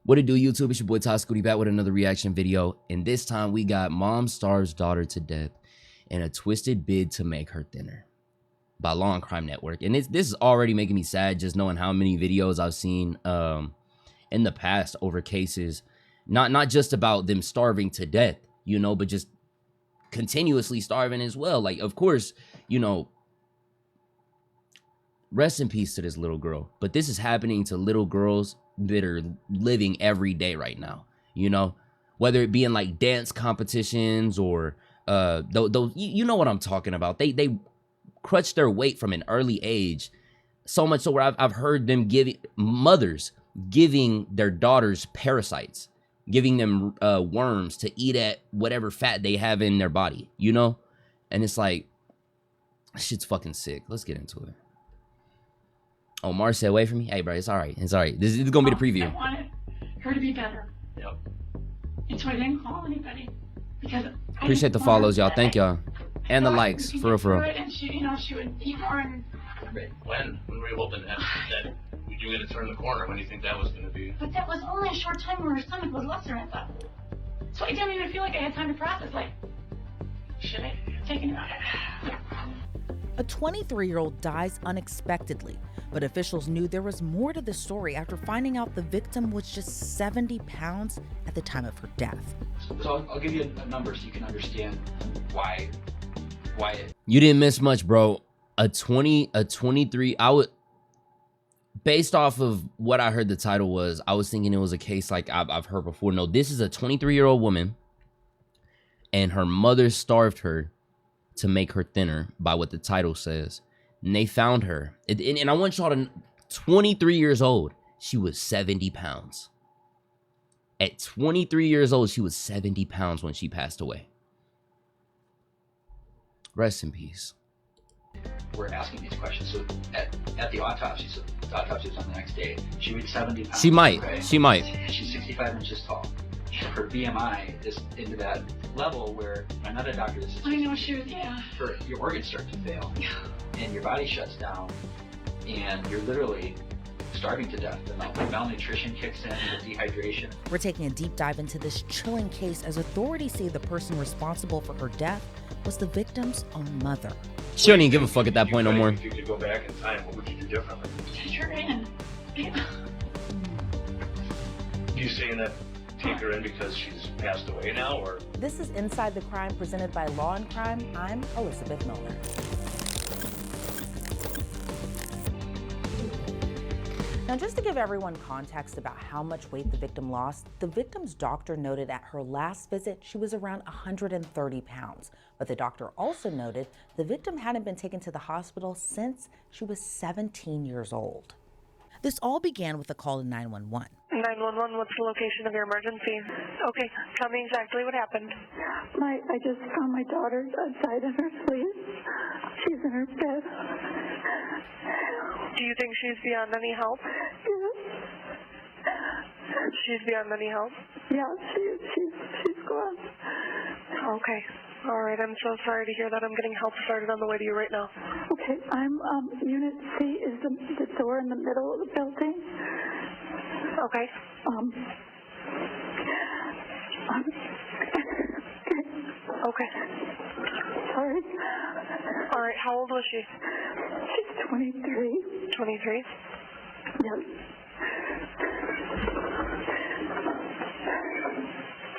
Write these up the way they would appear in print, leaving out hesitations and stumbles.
What it do, YouTube? It's your boy Todd Scooty back with another reaction video. And this time we got Mom Starves Daughter to Death in a twisted bid to make her thinner by Law and Crime Network. And this is already making me sad just knowing how many videos I've seen in the past over cases, not just about them starving to death, you know, but just continuously starving as well. Like, of course, you know, rest in peace to this little girl. But this is happening to little girls that are living every day right now, you know, whether it be in like dance competitions or those you know what I'm talking about. They crutch their weight from an early age, so much so where I've heard them giving mothers giving their daughters parasites, giving them worms to eat at whatever fat they have in their body, you know. And it's like, shit's fucking sick. Let's get into it. Oh, Mars said away from me. Hey, bro, it's all right. It's all right. This is gonna be the preview. I wanted her to be better. Yep. And so I didn't call anybody because I Appreciate the didn't want follows, y'all. her- Thank y'all. And the I thought likes, we could for real, get for real. through it, and she, you know, she would eat more. And When were you hoping that you were going to turn the corner? When do you think that was going to be? but that was only a short time where her stomach was lacerated. So I didn't even feel like I had time to process. Like, should I have taken it out? A 23-year-old dies unexpectedly, but officials knew there was more to the story after finding out the victim was just 70 pounds at the time of her death. So I'll give you a number so you can understand why it. You didn't miss much, bro. A 23, I would, based off of what I heard the title was, I was thinking it was a case like I've heard before. No, this is a 23-year-old woman and her mother starved her to make her thinner by what the title says. And they found her. And I want y'all to, 23 years old, she was 70 pounds. At 23 years old, she was 70 pounds when she passed away. Rest in peace. We're asking these questions. So at the autopsy, so the autopsy was on the next day, she weighed 70 pounds. She might. Okay? She might. She's 65 inches tall. Her BMI is into that level where another doctor is I know she was, yeah. your organs start to fail and your body shuts down and you're literally starving to death. The malnutrition kicks in, the dehydration. We're taking a deep dive into this chilling case as authorities say the person responsible for her death was the victim's own mother. She don't even give a fuck at that point no more. If you could go back in time, what would you do differently? Take her in. You saying that take her in because she's passed away now, or? This is Inside the Crime presented by Law and Crime. I'm Elizabeth Milner. Now, just to give everyone context about how much weight the victim lost, the victim's doctor noted at her last visit she was around 130 pounds. But the doctor also noted the victim hadn't been taken to the hospital since she was 17 years old. This all began with a call to 911. 911, what's the location of your emergency? Okay, tell me exactly what happened. I just found my daughter died in her sleep. She's in her bed. Do you think she's beyond any help? Yes. She's beyond any help? Yeah, she's gone. Okay. All right, I'm so sorry to hear that. I'm getting help started on the way to you right now. Okay, I'm Unit C is the door in the middle of the building. Okay. Okay. Sorry. All right, how old was she? She's 23. 23? Yes.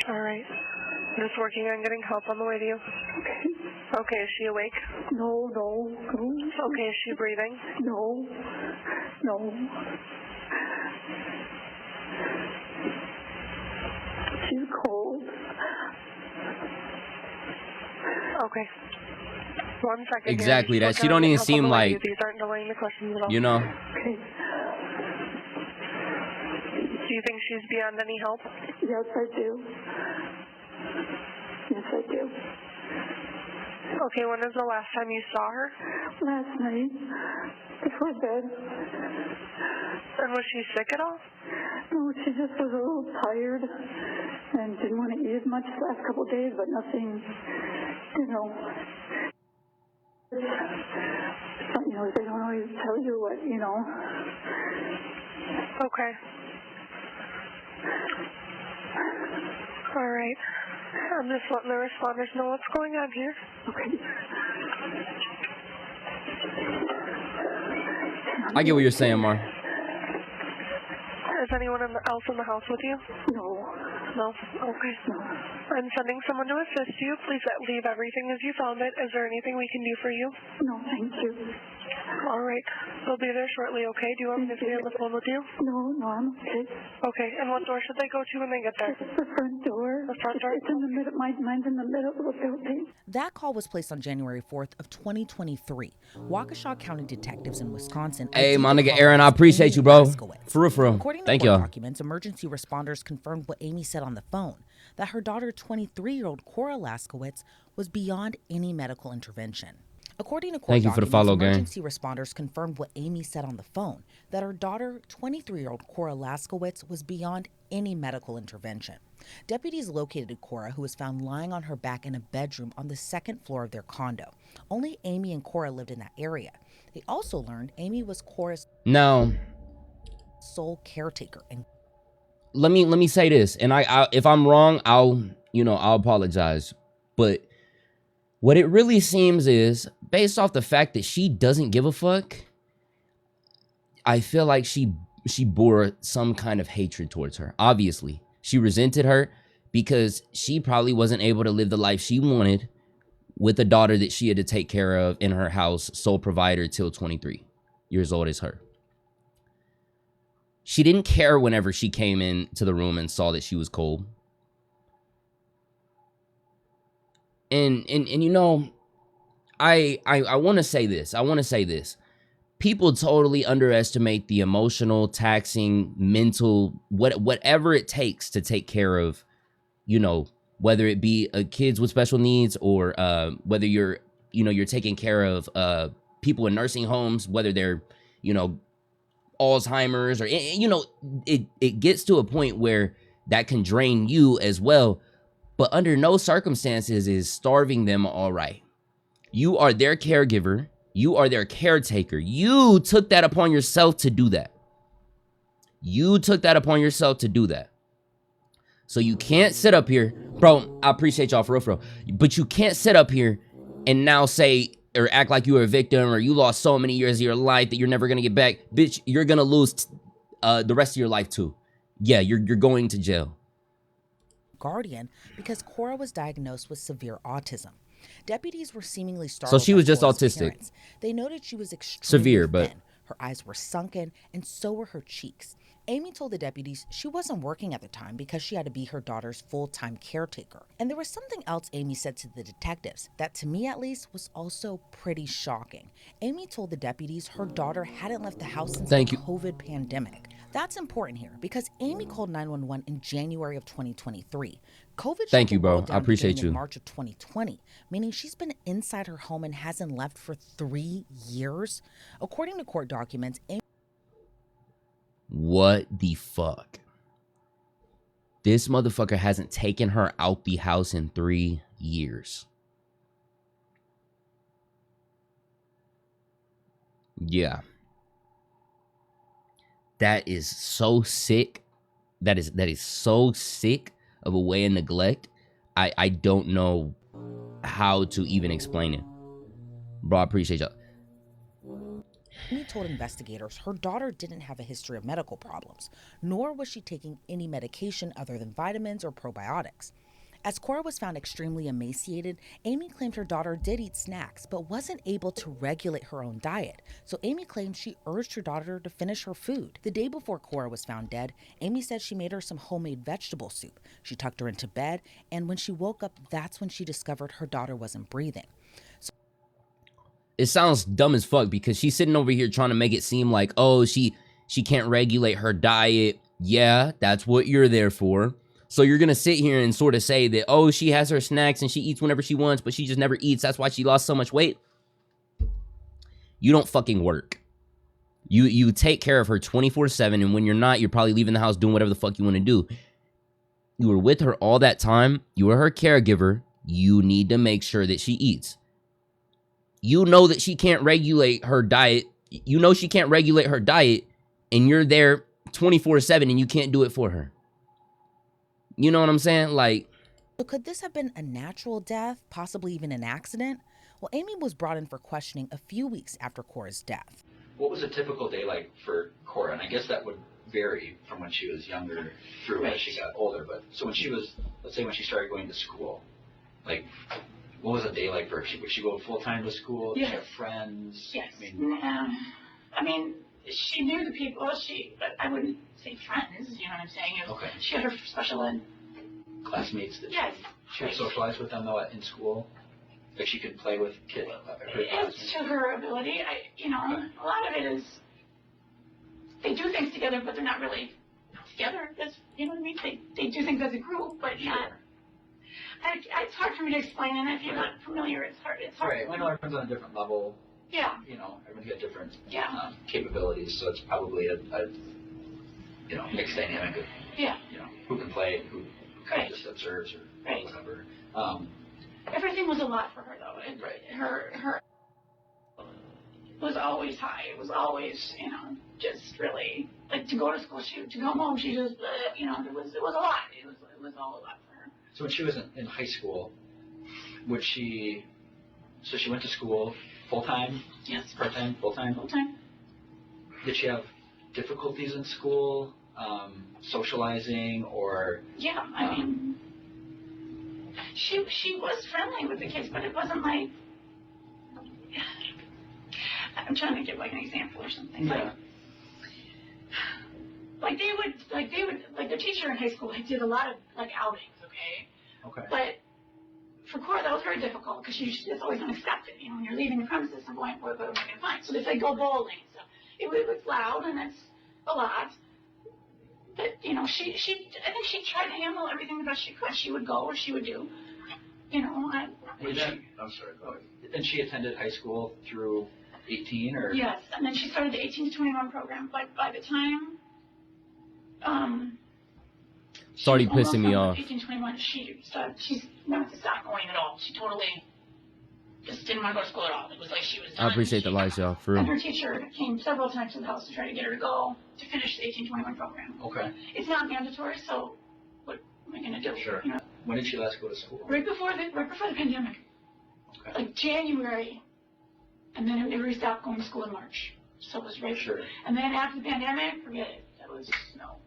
All right. Just working on getting help on the way to you. Okay. Okay, is she awake? No. Okay, is she breathing? No. She's cold. Okay. 1 second. Exactly here. that. She don't even seem like, These aren't delaying the questions at all. you know. Okay. Do you think she's beyond any help? Yes, I do. Yes, I do. Okay, when is the last time you saw her? Last night, before bed. And was she sick at all? No, she just was a little tired and didn't want to eat as much the last couple of days, but nothing, you know. You know, they don't always tell you what, you know. Okay. All right. I'm just letting the responders know what's going on here. Okay. I get what you're saying, Mar. Is anyone else in the house with you? No. No? Okay. No. I'm sending someone to assist you. Please leave everything as you found it. Is there anything we can do for you? No, thank you. All right. They'll be there shortly, okay? Do you want me to stay on the phone with you? No, I'm okay. Okay. And what door should they go to when they get there? It's the front door. The front door? It's in the middle. Mine's in the middle of the building. That call was placed on January 4th of 2023. Waukesha County detectives in Wisconsin. Hey, my ID nigga called Aaron, I appreciate Amy you, bro. Laskowitz. For real. According to Thank court y'all. documents, emergency responders confirmed what Amy said on the phone, that her daughter, 23-year-old Cora Laskowitz, was beyond any medical intervention. According to court Thank you for the documents, follow, gang. emergency responders confirmed what Amy said on the phone, that her daughter, 23-year-old Cora Laskowitz, was beyond any medical intervention. Deputies located Cora, who was found lying on her back in a bedroom on the second floor of their condo. Only Amy and Cora lived in that area. They also learned Amy was Cora's Now, sole caretaker and let me say this, and I if I'm wrong, I'll apologize. But what it really seems is, based off the fact that she doesn't give a fuck, I feel like she bore some kind of hatred towards her. Obviously, she resented her because she probably wasn't able to live the life she wanted with a daughter that she had to take care of in her house, sole provider till 23 years old as her. She didn't care whenever she came into the room and saw that she was cold. And you know, I want to say this. People totally underestimate the emotional, taxing, mental, whatever it takes to take care of, you know, whether it be kids with special needs or whether you're taking care of people in nursing homes, whether they're, you know, Alzheimer's or, you know, it gets to a point where that can drain you as well. But under no circumstances is starving them all right. You are their caregiver. You are their caretaker. You took that upon yourself to do that. So you can't sit up here, bro. I appreciate y'all for real, but you can't sit up here and now say or act like you were a victim or you lost so many years of your life that you're never gonna get back. Bitch, you're gonna lose the rest of your life too. Yeah, you're going to jail. guardian because Cora was diagnosed with severe autism. Deputies were seemingly startled. So she was by just Cora's autistic. appearance. They noted she was extremely Severe, but thin. Her eyes were sunken, and so were her cheeks. Amy told the deputies she wasn't working at the time because she had to be her daughter's full-time caretaker. And there was something else Amy said to the detectives that, to me at least, was also pretty shocking. Amy told the deputies her daughter hadn't left the house since the COVID pandemic. That's important here because Amy called 911 in January of 2023. COVID Thank shut you, the bro. world I down appreciate beginning in you. March of 2020, meaning she's been inside her home and hasn't left for 3 years. According to court documents, Amy What the fuck? This motherfucker hasn't taken her out the house in 3 years. Yeah. That is so sick. That is so sick of a way of neglect. I don't know how to even explain it. Bro, I appreciate y'all. Amy told investigators her daughter didn't have a history of medical problems, nor was she taking any medication other than vitamins or probiotics. As Cora was found extremely emaciated, Amy claimed her daughter did eat snacks but wasn't able to regulate her own diet. So Amy claimed she urged her daughter to finish her food. The day before Cora was found dead, Amy said she made her some homemade vegetable soup. She tucked her into bed, and when she woke up, that's when she discovered her daughter wasn't breathing. It sounds dumb as fuck because she's sitting over here trying to make it seem like, oh, she can't regulate her diet. Yeah, that's what you're there for. So you're going to sit here and sort of say that, oh, she has her snacks and she eats whenever she wants, but she just never eats. That's why she lost so much weight. You don't fucking work. You take care of her 24/7, and when you're not, you're probably leaving the house doing whatever the fuck you want to do. You were with her all that time. You were her caregiver. You need to make sure that she eats. You know that she can't regulate her diet. You know she can't regulate her diet, and you're there 24/7 and you can't do it for her. You know what I'm saying? Like, So could this have been a natural death, possibly even an accident? Well, Amy was brought in for questioning a few weeks after Cora's death. What was a typical day like for Cora? And I guess that would vary from when she was younger through as she got older. But so when she was, let's say when she started going to school, like, what was a day like for her? Would she go full-time to school? Did she Yes. have friends? Yes. I mean, She knew the people. But I wouldn't say friends. You know what I'm saying? Okay. She had her special ed. classmates that Yes. she would socialize with them though in school? Like she could play with kids, her It's classmates? to her ability. A lot of it is they do things together, but they're not really together. That's, you know what I mean? They do things as a group, but not. It's hard for me to explain, and if you're not familiar, it's hard. It's hard. Right, I know everyone's on a different level, Yeah. everyone's got different Yeah. capabilities, so it's probably a mixed dynamic of, Yeah. who can play and who kind Right. of just observes or Right. whatever. Everything was a lot for her, though. Right. Her was always high. It was always, just really like to go to school. To go home, she just, it was a lot. It was all a lot for her. So when she was in high school, she went to school full-time, Yes. part-time, full-time? Full time. Did she have difficulties in school, socializing, or? Yeah, I mean, she was friendly with the kids, but it wasn't like. I'm trying to give like an example or something. Yeah. Like they would their teacher in high school did a lot of like outings, okay? Okay. But for Cora, that was very difficult because she's just always unexpected. When you're leaving the premises and going, what am I going to find? So if they go bowling, so it was loud and it's a lot. But I think she tried to handle everything the best she could. She would go or she would do. I'm sorry, go ahead. And she attended high school through 18, or? Yes, and then she started the 18 to 21 program. But by the time, it's already she was pissing me almost off. 18 to 21, she wanted to stop going at all. She totally just didn't want to go to school at all. It was like she was done. I appreciate the lights, y'all, for And real. her teacher came several times to the house to try to get her to go to finish the 18-21 program. Okay. It's not mandatory, so what am I going to do? Sure. When did she last go to school? Right before the pandemic, Okay. like January, and then we stopped going to school in March. So it was right. Sure. And then after the pandemic, forget it. That was no.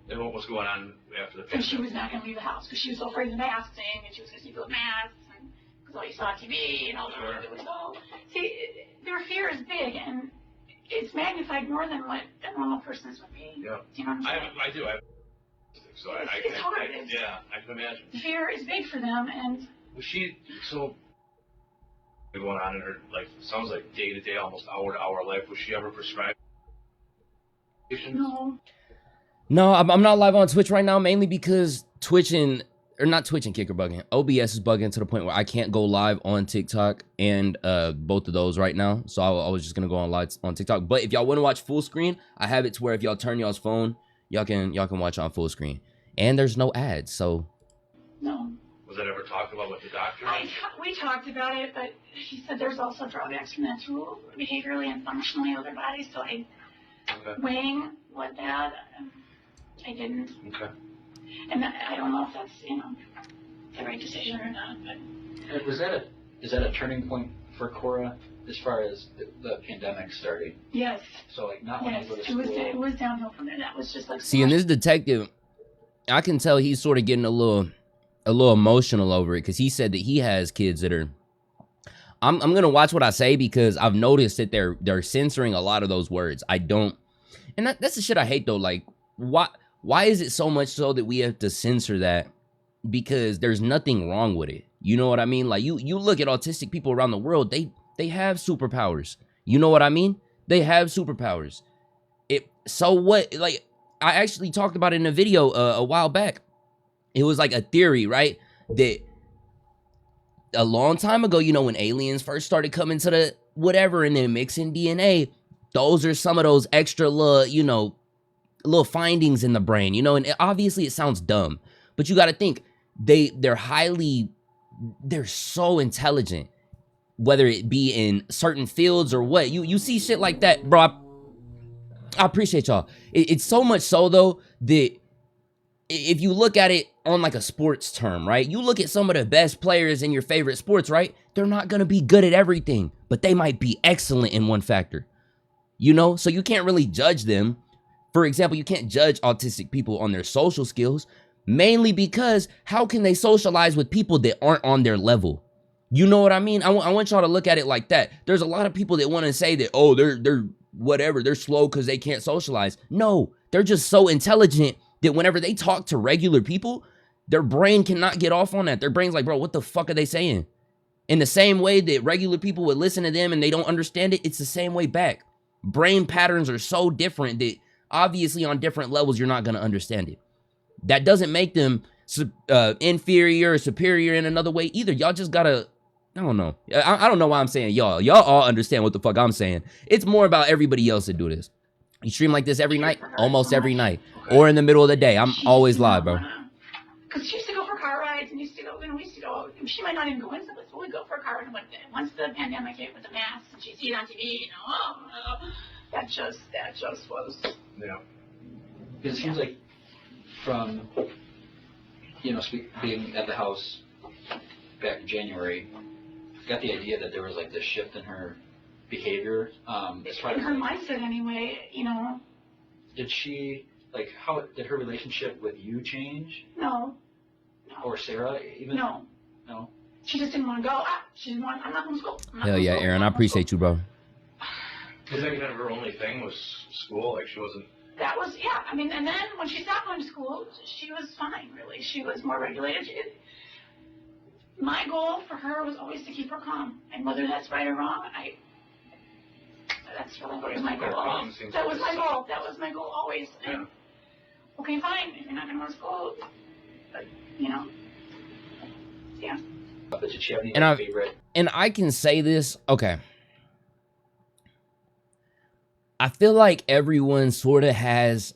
And what was going on after the And she pandemic? was not going to leave the house because she was so afraid of the masks thing, and she was going to sleep with masks, and because all you saw on TV and all that. It was all. See, their fear is big, and it's magnified more than what a normal person's would be. Yeah. Do you know what I'm saying? I do. So It's hard. I can imagine. Fear is big for them, and Was she going on in her sounds like day to day, almost hour to hour life? Was she ever prescribed? no. No, I'm not live on Twitch right now, mainly because Twitch not Twitch and Kicker bugging. OBS is bugging to the point where I can't go live on TikTok and both of those right now. So I was just gonna go on live on TikTok. But if y'all want to watch full screen, I have it to where if y'all turn y'all's phone, y'all can watch on full screen. And there's no ads, so No. Was that ever talked about with the doctor? We talked about it, but he said there's also drawbacks from that too, behaviorally and functionally of their bodies. So Okay. weighing what that, I didn't, Okay. and I don't know if that's the right decision or not. But Is that a turning point for Cora as far as the pandemic starting? yes, So not wanting yes, to go to it school. was downhill from there. That was just like see, and this detective, I can tell he's sort of getting a little emotional over it because he said that he has kids that are. I'm gonna watch what I say because I've noticed that they're censoring a lot of those words. I don't, and that's the shit I hate though. Like, why is it so much so that we have to censor that? Because there's nothing wrong with it. You know what I mean? Like you look at autistic people around the world, they have superpowers. You know what I mean? They have superpowers. So what? Like I actually talked about it in a video a while back. It was like a theory, right? That a long time ago, when aliens first started coming to the whatever and then mixing DNA, those are some of those extra little findings in the brain, and obviously it sounds dumb, but you got to think they're so intelligent, whether it be in certain fields or what. You see shit like that, bro. I appreciate y'all. It's so much so though that if you look at it on like a sports term, right? You look at some of the best players in your favorite sports, right? They're not going to be good at everything, but they might be excellent in one factor. You know, so you can't really judge them. For example, you can't judge autistic people on their social skills, mainly because how can they socialize with people that aren't on their level? You know what I mean? I want y'all to look at it like that. There's a lot of people that want to say that, oh, they're whatever, they're slow because they can't socialize. No, they're just so intelligent that whenever they talk to regular people, their brain cannot get off on that. Their brain's like, bro, what the fuck are they saying? In the same way that regular people would listen to them and they don't understand it, it's the same way back. Brain patterns are so different that obviously on different levels, you're not going to understand it. That doesn't make them inferior or superior in another way either. Y'all just got to, I don't know. I don't know why I'm saying y'all. Y'all all understand what the fuck I'm saying. It's more about everybody else that do this. You stream like this every night? Almost every night. Or in the middle of the day. I'm always live, bro. Because she used to go for car rides and used to go, we used to go, she might not even go into this, but we'd go for a car ride. Once the pandemic hit with the masks and she'd see it on TV, that just was. Yeah. Because it seems like from, being at the house back in January, I got the idea that there was like this shift in her behavior. As far In as her mindset anyway, did she, like, how did her relationship with you change? No. Or Sarah even? No. No? She just didn't want to go. She didn't want, I'm not going to school. Hell yeah, Aaron. I appreciate you, bro. Was that kind of her only thing was school? Like she wasn't. That was, yeah. I mean, and then when she stopped going to school, she was fine, really. She was more regulated. My goal for her was always to keep her calm. And whether that's right or wrong, that's really what was my goal. That was my goal. That was my goal always. And, okay, fine. If you're not going to go to school, but, yeah. But did she have any And favorite? And I can say this, okay. I feel like everyone sort of has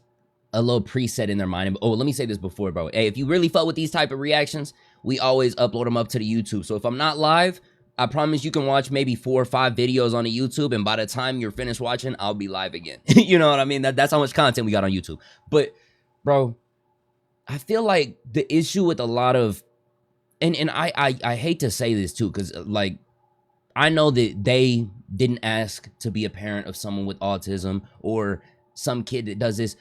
a little preset in their mind. Oh, let me say this before, bro. Hey, if you really fuck with these type of reactions, we always upload them up to the YouTube. So if I'm not live, I promise you can watch maybe 4 or 5 videos on the YouTube, and by the time you're finished watching, I'll be live again. You know what I mean? That's how much content we got on YouTube. But, bro, I feel like the issue with a lot of, and I hate to say this too, because like, I know that they didn't ask to be a parent of someone with autism or some kid that does this,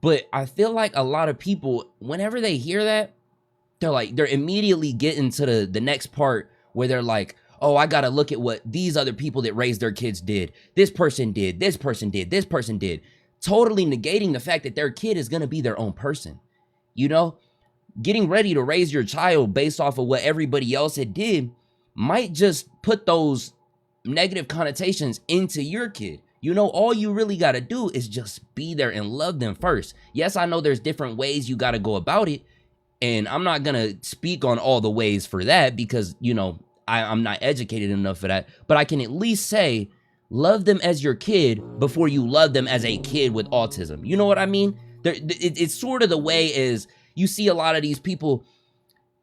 but I feel like a lot of people, whenever they hear that, they're immediately getting to the next part where they're like, oh, I gotta look at what these other people that raised their kids did. This person did, this person did, this person did. Totally negating the fact that their kid is gonna be their own person. Getting ready to raise your child based off of what everybody else had did might just put those negative connotations into your kid. All you really got to do is just be there and love them first. Yes, I know there's different ways you got to go about it, and I'm not going to speak on all the ways for that because, I'm not educated enough for that, but I can at least say, love them as your kid before you love them as a kid with autism. You know what I mean? It's sort of the way is you see a lot of these people.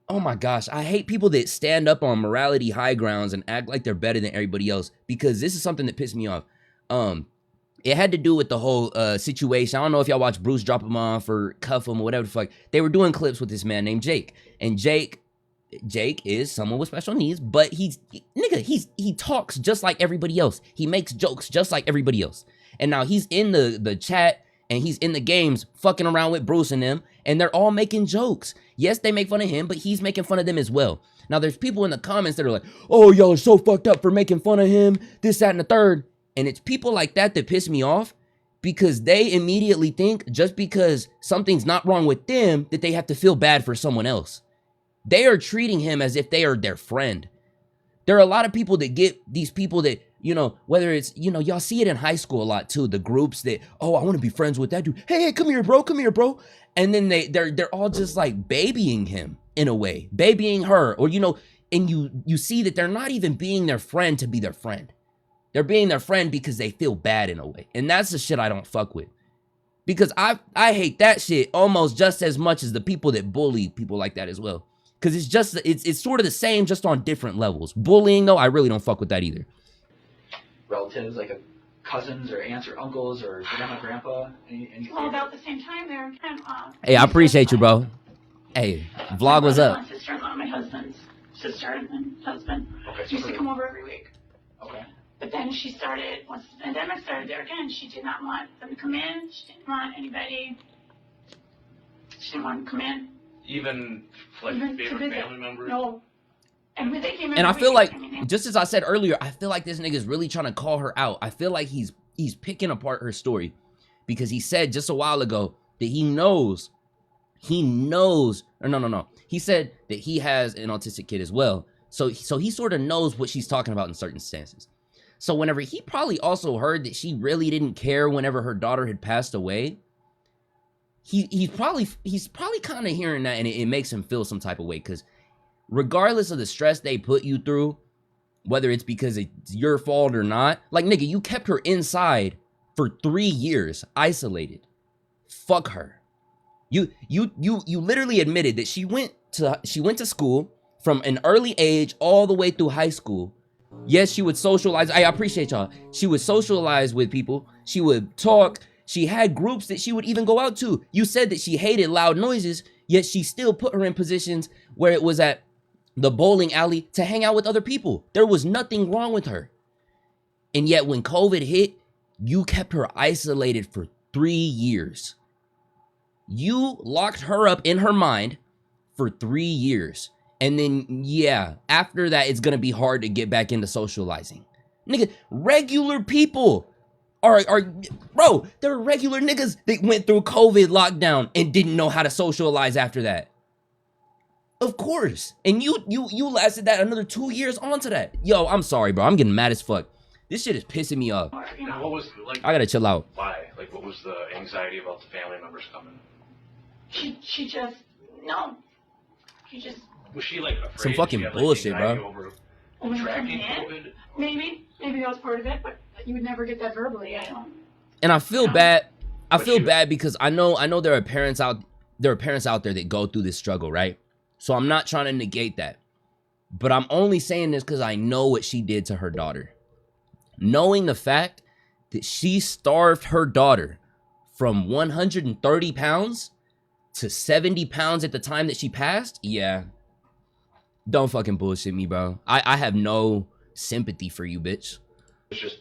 Oh my gosh, I hate people that stand up on morality high grounds and act like they're better than everybody else, because this is something that pissed me off. It had to do with the whole situation. I don't know if y'all watch Bruce Drop Him Off or Cuff Him or whatever the fuck. They were doing clips with this man named Jake. And Jake is someone with special needs, but he talks just like everybody else. He makes jokes just like everybody else. And now he's in the chat and he's in the games fucking around with Bruce and them, and they're all making jokes. Yes, they make fun of him, but he's making fun of them as well. Now, there's people in the comments that are like, oh, y'all are so fucked up for making fun of him, this, that, and the third. And it's people like that piss me off, because they immediately think just because something's not wrong with them that they have to feel bad for someone else. They are treating him as if they are their friend. There are a lot of people that get these people that, whether it's, y'all see it in high school a lot too, the groups that, oh, I want to be friends with that dude. Hey, come here, bro. And then they're all just like babying him in a way, babying her, or, and you see that they're not even being their friend to be their friend. They're being their friend because they feel bad in a way. And that's the shit I don't fuck with. Because I hate that shit almost just as much as the people that bully people like that as well. Because it's sort of the same, just on different levels. Bullying, though, I really don't fuck with that either. Relatives, like cousins or aunts or uncles or grandma, grandpa? Any Well, about the same time, they were kind of. Hey, I appreciate you, bro. Hey, vlog was up. My sister-in-law, my husband's sister and husband Okay, so used to come over every week. okay. But then she started, once the pandemic started there again, she did not want them to come in. She didn't want anybody. She didn't want them to come in. Even like Even to favorite visit. family members. No. And when they came in, And I every feel week, like, mean, just as I said earlier, I feel like this nigga's really trying to call her out. I feel like he's picking apart her story because he said just a while ago that he knows, or no. He said that he has an autistic kid as well. So he sort of knows what she's talking about in certain stances. So whenever he probably also heard that she really didn't care whenever her daughter had passed away, he's probably kind of hearing that, and it makes him feel some type of way, because regardless of the stress they put you through, whether it's because it's your fault or not, like, nigga, you kept her inside for 3 years, isolated. Fuck her. You literally admitted that she went to school from an early age all the way through high school. Yes, she would socialize. I appreciate y'all. She would socialize with people. She would talk. She had groups that she would even go out to. You said that she hated loud noises, yet she still put her in positions where it was at the bowling alley to hang out with other people. There was nothing wrong with her. And yet when COVID hit, you kept her isolated for 3 years. You locked her up in her mind for 3 years. And then, yeah, after that, it's gonna be hard to get back into socializing. Nigga, regular people are bro, there are regular niggas that went through COVID lockdown and didn't know how to socialize after that. Of course. And you lasted that another 2 years onto that. Yo, I'm sorry, bro. I'm getting mad as fuck. This shit is pissing me off. or, you And know, what was like? I gotta chill out. Why? Like, what was the anxiety about the family members coming? she just, no. She just, Was she like afraid? Some fucking Did she have, like, bullshit, anxiety bro. Over when they come contracting in, COVID? maybe that was part of it, but you would never get that verbally, I don't. And I feel bad. I But feel you- bad because I know there are parents out there that go through this struggle, right? So I'm not trying to negate that. But I'm only saying this because I know what she did to her daughter. Knowing the fact that she starved her daughter from 130 pounds to 70 pounds at the time that she passed, yeah. Don't fucking bullshit me, bro. I have no sympathy for you, bitch. It's just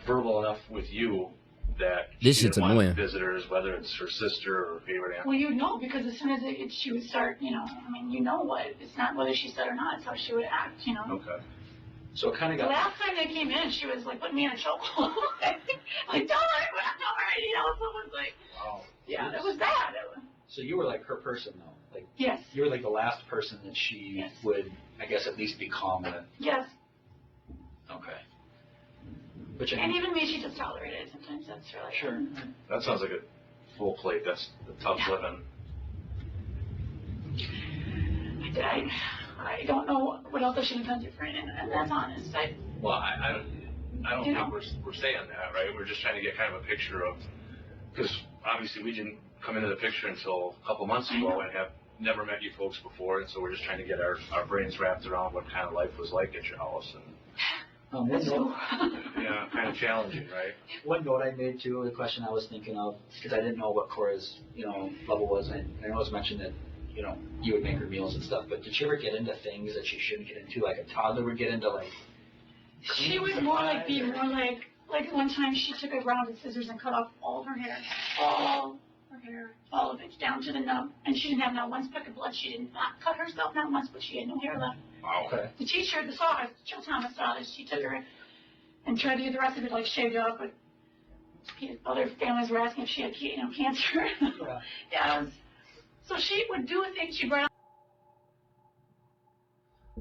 verbal enough with you that This she shit's didn't want annoying. visitors, whether it's her sister or favorite aunt. Well, you'd know, because as soon as she would start, you know what, it's not whether she said or not, it's how she would act, Okay. So it kind of The got, last time they came in, she was like putting me in a chokehold. Like, don't worry, so it was like, wow. yeah, it was bad. So you were like her person though. Like Yes, you were like the last person that she Yes. would, I guess, at least be calm with. yes. Okay. Which I And even me, she just tolerated it. Sometimes that's really. sure. That sounds like a full plate. That's tough living. I don't know what else I should have done different, and that's honest. Well, I don't You think know. we're saying that, right? We're just trying to get kind of a picture of, because obviously we didn't come into the picture until a couple months ago and have never met you folks before, and so we're just trying to get our brains wrapped around what kind of life was like at your house, and One That's note, yeah, kind of challenging, right? one note I made too, the question I was thinking of, because I didn't know what Cora's, level was, and I know it was mentioned that, you would make her meals and stuff, but did she ever get into things that she shouldn't get into, like a toddler would get into, like? She was more like one time she took a rounded scissors and cut off all her hair, all of it, down to the nub, and she didn't have not one speck of blood. She did not cut herself, not once, but she had no hair left. Wow. Okay. The teacher, Jill Thomas saw this. She took her and tried to get the rest of it like shaved off, but other families were asking if she had cancer. Yeah, so she would do a thing. She brought.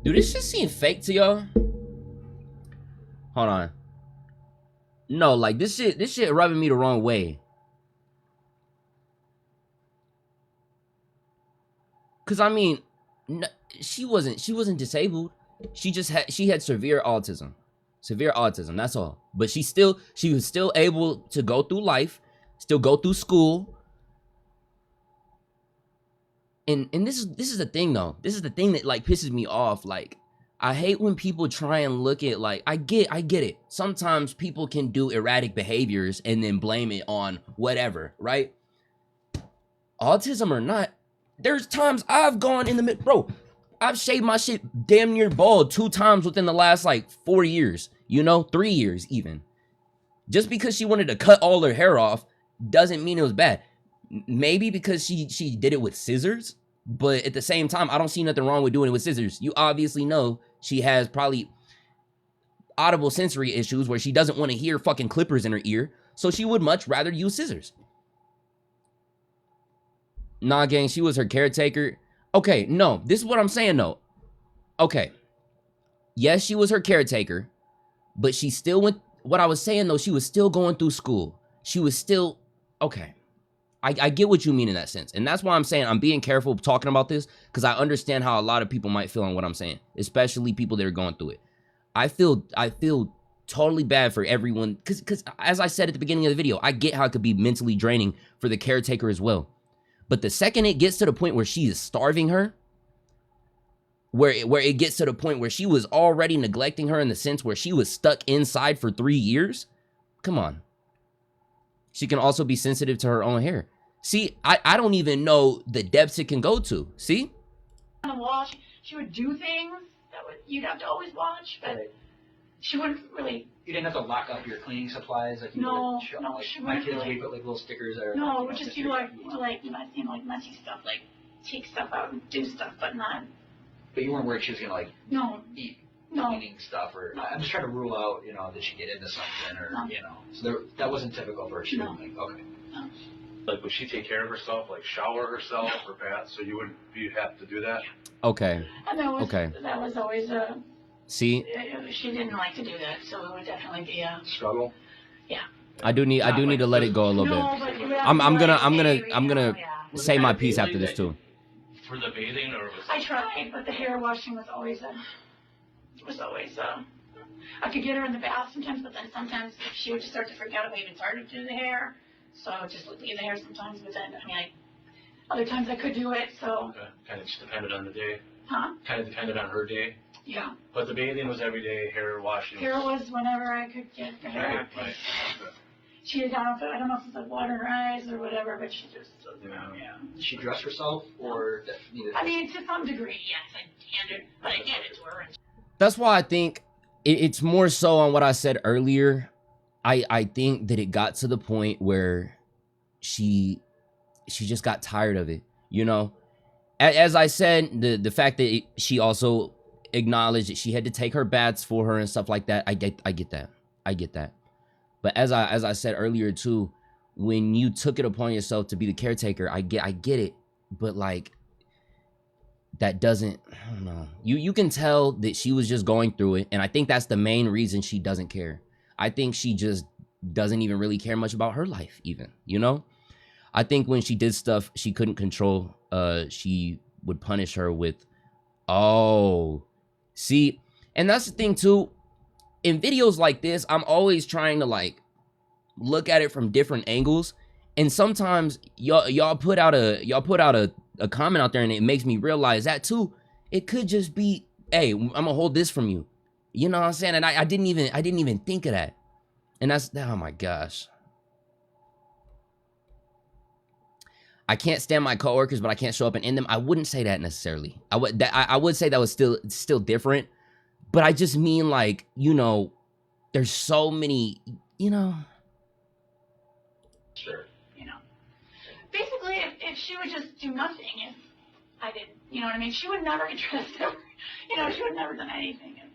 Dude, this shit seem fake to y'all? Hold on. No, like this shit rubbing me the wrong way. Cause I mean, she wasn't disabled. She had severe autism. That's all. But she was still able to go through life, still go through school. And this is the thing though. This is the thing that like pisses me off. Like, I hate when people try and look at like I get it. Sometimes people can do erratic behaviors and then blame it on whatever, right? Autism or not, there's times I've gone in the mid, bro. I've shaved my shit damn near bald 2 times within the last like 4 years, 3 years even. Just because she wanted to cut all her hair off doesn't mean it was bad. Maybe because she did it with scissors, but at the same time, I don't see nothing wrong with doing it with scissors. You obviously know she has probably audible sensory issues where she doesn't want to hear fucking clippers in her ear, so she would much rather use scissors. Nah, gang, she was her caretaker. Okay, no, this is what I'm saying though. Okay. Yes, she was her caretaker, but she still went, what I was saying though, she was still going through school. She was still, okay. I get what you mean in that sense. And that's why I'm saying I'm being careful talking about this, because I understand how a lot of people might feel on what I'm saying, especially people that are going through it. I feel totally bad for everyone, because as I said at the beginning of the video, I get how it could be mentally draining for the caretaker as well. But the second it gets to the point where she is starving her, where it gets to the point where she was already neglecting her in the sense where she was stuck inside for 3 years, come on. She can also be sensitive to her own hair. See, I don't even know the depths it can go to. See? On the wall, she would do things that you'd have to always watch, but she wouldn't really. You didn't have to lock up your cleaning supplies like you No, would. no, like, she my wouldn't kids really. we put like little stickers there. No, it would just do like messy stuff, like take stuff out and do stuff, but not. But you weren't worried she was gonna like No, eat no. cleaning stuff, or I'm just trying to rule out, did she get into something, or No. So that wasn't typical for her. She No. was like, okay. Like, would she take care of herself, like shower herself or bath, so you'd have to do that? Okay. And that was Okay. that was always a. See, She didn't like to do that, so it would definitely be a. Struggle? I do need to let it go a little bit. No, but you would have I'm to, gonna Was say it my kinda piece daily after this that too. For the bathing, or was I tried, but the hair washing was always I could get her in the bath sometimes, but then sometimes she would just start to freak out if I even started to do the hair. So I would just leave the hair sometimes, but then, other times I could do it, so, kind of just depended on the day? huh? Kind of depended on her day? Yeah. But the bathing was every day, hair washing? Hair was whenever I could get the hair. Right. Okay. She had, I don't know if it's like water in her eyes or whatever, but she just, yeah. Did she dress herself, or that needed? I mean, to some degree, yes, I handed, but I handed to her. And That's why I think it's more so on what I said earlier. I think that it got to the point where she just got tired of it, As I said, the fact that she also acknowledged that she had to take her baths for her and stuff like that, I get that. But as I said earlier too, when you took it upon yourself to be the caretaker, I get it, but like that doesn't, I don't know. You can tell that she was just going through it, and I think that's the main reason she doesn't care. I think she just doesn't even really care much about her life even, I think when she did stuff she couldn't control, she would punish her with, see, and that's the thing too. In videos like this, I'm always trying to like look at it from different angles, and sometimes y'all put out a comment out there, and it makes me realize that too. It could just be, hey, I'm gonna hold this from you. You know what I'm saying? And I didn't even think of that. And that's, oh my gosh. I can't stand my coworkers, but I can't show up and end them. I wouldn't say that necessarily. I would say that was still different. But I just mean like, there's so many, Sure. basically, if she would just do nothing, if I didn't, you know what I mean? She would never get dressed ever. She would never done anything if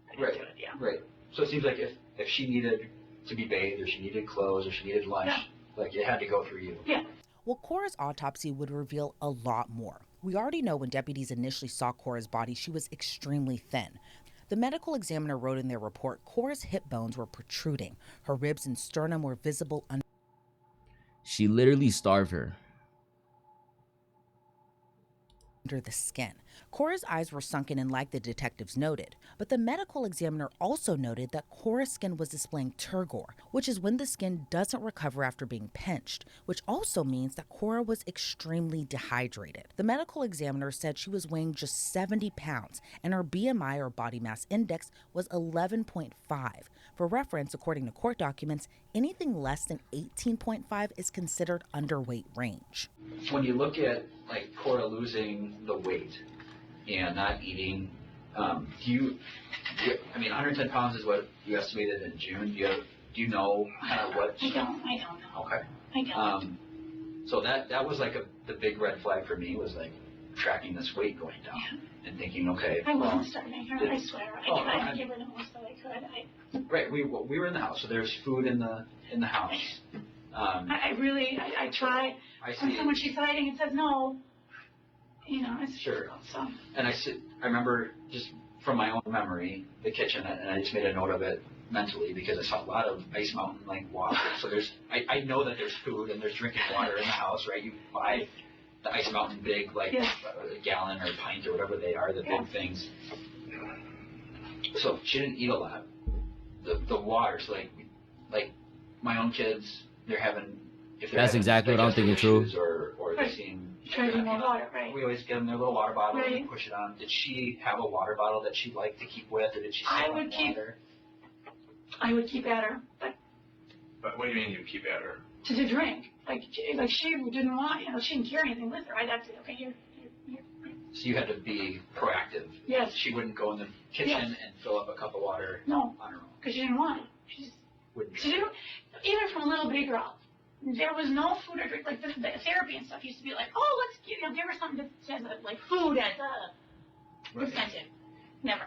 I didn't do it, yeah. Right. So it seems like if she needed to be bathed, or she needed clothes, or she needed lunch, like it had to go through you. Yeah. Well, Cora's autopsy would reveal a lot more. We already know when deputies initially saw Cora's body, she was extremely thin. The medical examiner wrote in their report, Cora's hip bones were protruding. Her ribs and sternum were visible she literally starved her. under the skin. Cora's eyes were sunken in like the detectives noted, but the medical examiner also noted that Cora's skin was displaying turgor, which is when the skin doesn't recover after being pinched, which also means that Cora was extremely dehydrated. The medical examiner said she was weighing just 70 pounds and her BMI or body mass index was 11.5. For reference, according to court documents, anything less than 18.5 is considered underweight range. When you look at like Cora losing the weight and not eating, I mean, 110 pounds is what you estimated in June. Do you know kind of what? I don't know. Okay. I don't. So that was like the big red flag for me, was like tracking this weight going down and thinking, okay. I wasn't starving her, I swear. I tried okay. to give her the most that I could. Right, we were in the house, so there's food in the house. I tried. I When see. someone she's hiding and says no, it's Sure. difficult, so. And I remember just from my own memory, the kitchen, and I just made a note of it mentally because I saw a lot of Ice Mountain like water. So I know that there's food and there's drinking water in the house, right? You buy the Ice Mountain big, like Yes. a gallon or pint or whatever they are, the Yeah. big things. So she didn't eat a lot. The water, so like my own kids, they're having, if they're That's having exactly what I'm digestive thinking, true. issues or they're Right. seeing. Try to drink more water, right? We always give them their little water bottle Right. and push it on. Did she have a water bottle that she'd like to keep with, or did she I sip would on keep- water? I would keep at her, but But what do you mean you keep at her? to drink. Like she didn't want, she didn't carry anything with her. I'd have to, okay, here. So you had to be proactive. Yes. She wouldn't go in the kitchen Yes. and fill up a cup of water No, on her own. because she didn't want it. Wouldn't. She didn't, even from a little bitty girl, there was no food or drink. Like the therapy and stuff used to be like, oh, let's give her something that says like food as a incentive. Never.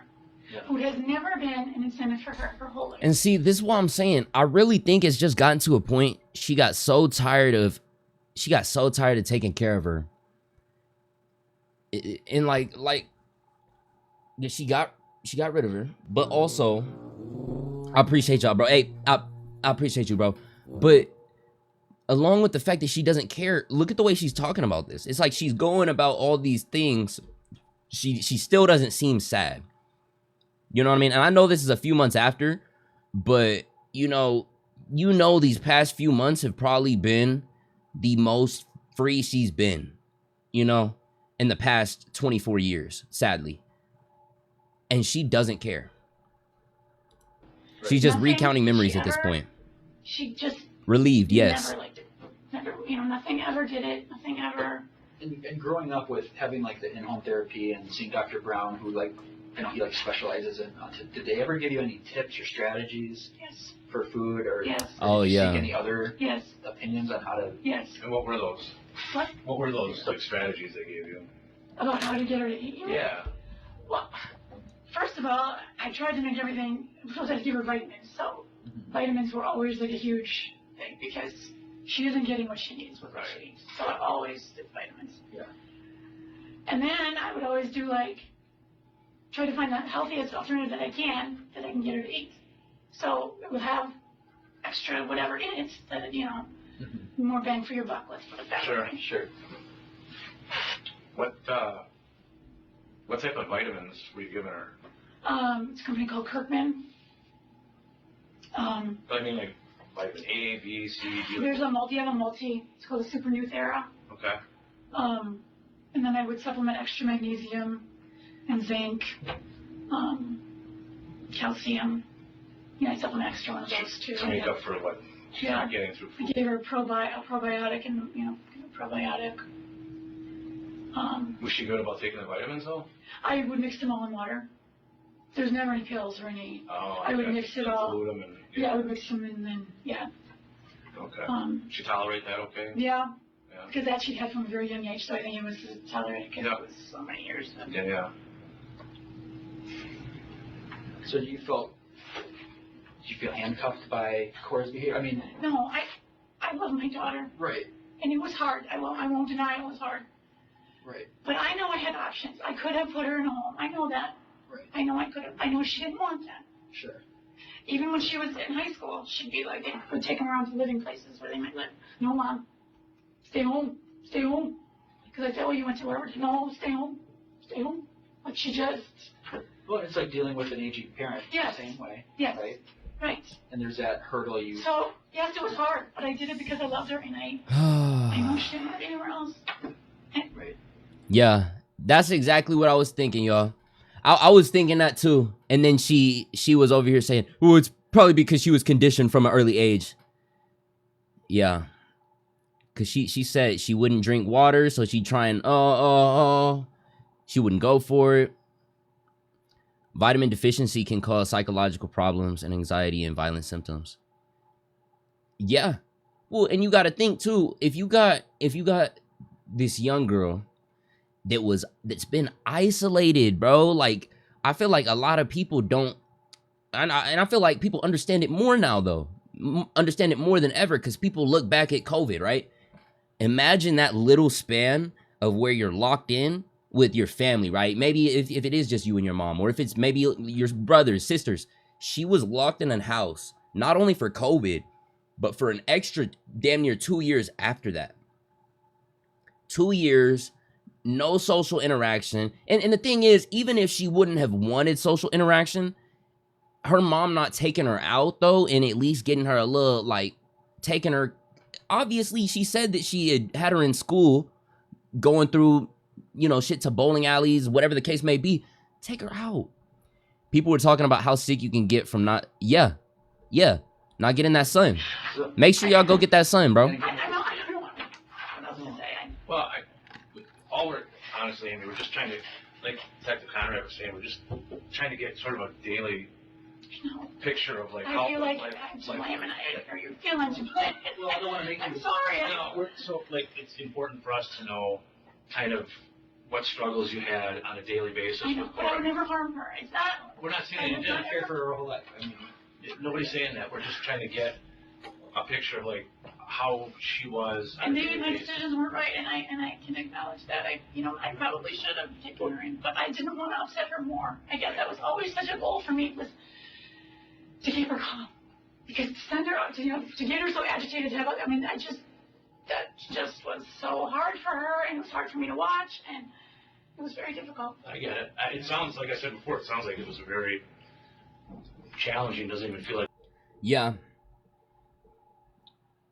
Yeah. Food has never been an incentive for her whole life. And see, this is what I'm saying. I really think it's just gotten to a point she got so tired of taking care of her. And like yeah, she got rid of her. But also, I appreciate y'all, bro. Hey, I appreciate you, bro. But along with the fact that she doesn't care, look at the way she's talking about this. It's like she's going about all these things. She still doesn't seem sad. You know what I mean? And I know this is a few months after, but you know these past few months have probably been the most free she's been, in the past 24 years, sadly. And she doesn't care. She's just Nothing recounting memories she at this ever- point. She just Relieved, yes. never liked it. Never, nothing ever did it. Nothing ever. And growing up with having like the in-home therapy and seeing Dr. Brown, who he specializes in. Did they ever give you any tips or strategies Yes. for food, or Yes. Oh, did you yeah. seek any other Yes. opinions on how to? Yes. And what were those? What? What were those like strategies they gave you? About how to get her to eat? Yeah. Well, first of all, I tried to make everything. I was to give her vitamins, so vitamins were always like a huge thing because she isn't getting what she needs with what she eats. So I always did vitamins. Yeah. And then I would always do try to find the healthiest alternative that I can get her to eat. So it would have extra whatever in it that, more bang for your buck, let's put it that Sure. way. Sure. What type of vitamins were you giving her? It's a company called Kirkman. I mean, like vitamin A, B, C, D. There's a multi, it's called the Super Nuthera. Okay. And then I would supplement extra magnesium and zinc, calcium. I supplement extra one of those too. To make up for what she's Yeah. not getting through I food. gave her a probiotic and, a probiotic. Was she good about taking the vitamins though? I would mix them all in water. There's never any pills or any, Oh, I would okay. mix it all. Dilute 'em and, I would mix them and then, Okay. She tolerate that okay? yeah, Yeah. because that she'd had from a very young age, so I think it was tolerated because Yeah. it was so many years. Yeah. So did you feel handcuffed by Cora's behavior? I mean, No, I love my daughter, right, and it was hard. I won't deny it was hard. right, But I know I had options. I could have put her in a home. I know that. right, I know I could have. I know she didn't want that. sure. Even when she was in high school, she'd be like, they would take them around to living places where they might live. No, Mom, stay home, stay home. Because I said, oh, you went to wherever? No, stay home, stay home. Like she just, Well, it's like dealing with an aging parent Yes. the same way, yes, right? right. And there's that hurdle you. So, yes, it was hard, but I did it because I loved her and I know she didn't want anywhere else. Right. Yeah, that's exactly what I was thinking, y'all. I was thinking that too. And then she was over here saying, well, it's probably because she was conditioned from an early age. Yeah. Cause she said she wouldn't drink water, so she'd try and she wouldn't go for it. Vitamin deficiency can cause psychological problems and anxiety and violent symptoms. Yeah. Well, and you gotta think too, if you got this young girl that's been isolated, bro. Like, I feel like a lot of people don't, and I feel like people understand it more now, though. Understand it more than ever, because people look back at COVID, right? Imagine that little span of where you're locked in with your family, right? Maybe if it is just you and your mom, or if it's maybe your brothers, sisters. She was locked in a house, not only for COVID, but for an extra damn near 2 years after that. 2 years, no social interaction. And the thing is, even if she wouldn't have wanted social interaction, her mom not taking her out though, and at least getting her a little, like, taking her, obviously she said that she had her in school going through, you know, shit to bowling alleys, whatever the case may be. Take her out. People were talking about how sick you can get from not getting that sun. Make sure y'all go get that sun, bro. I don't know what else to say. Well, all we're, honestly, Amy, we're just trying to, like Detective Conrad was saying, we're just trying to get sort of a daily picture of like how I feel like life, I'm to blame and or you're feeling to blame. Well, I don't want to make you. I'm sorry. so like it's important for us to know kind of what struggles you had on a daily basis. I know, with but I would Cora. never harm her. It's not. We're not saying you didn't care for her whole life. I mean, nobody's saying that. We're just trying to get a picture of like how she was. on And a maybe daily my basis. decisions weren't right, and I can acknowledge that. I probably should have taken her in, but I didn't want to upset her more. I guess that was always such a goal for me, was to keep her calm, because to send her out, to get her so agitated, that just was so hard for her, and it was hard for me to watch, and it was very difficult. I get it. It sounds, like I said before, it sounds like it was a very challenging, doesn't even feel like. Yeah.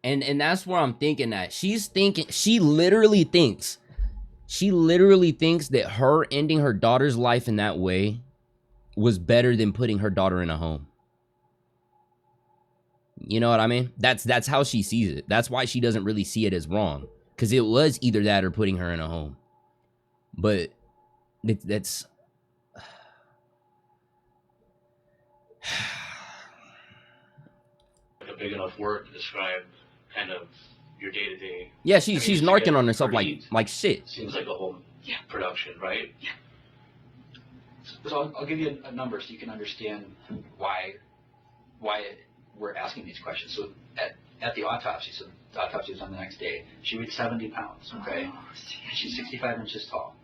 And that's where I'm thinking that. She literally thinks that her ending her daughter's life in that way was better than putting her daughter in a home. You know what I mean? That's how she sees it. That's why she doesn't really see it as wrong. Because it was either that or putting her in a home. But that's... a big enough word to describe kind of your day-to-day. Yeah, she's narking on herself her needs. like shit. Seems like a whole production, right? So I'll give you a number so you can understand why we're asking these questions. So at the autopsy, so the autopsy was on the next day, she weighed 70 pounds, okay? She's 65 inches tall.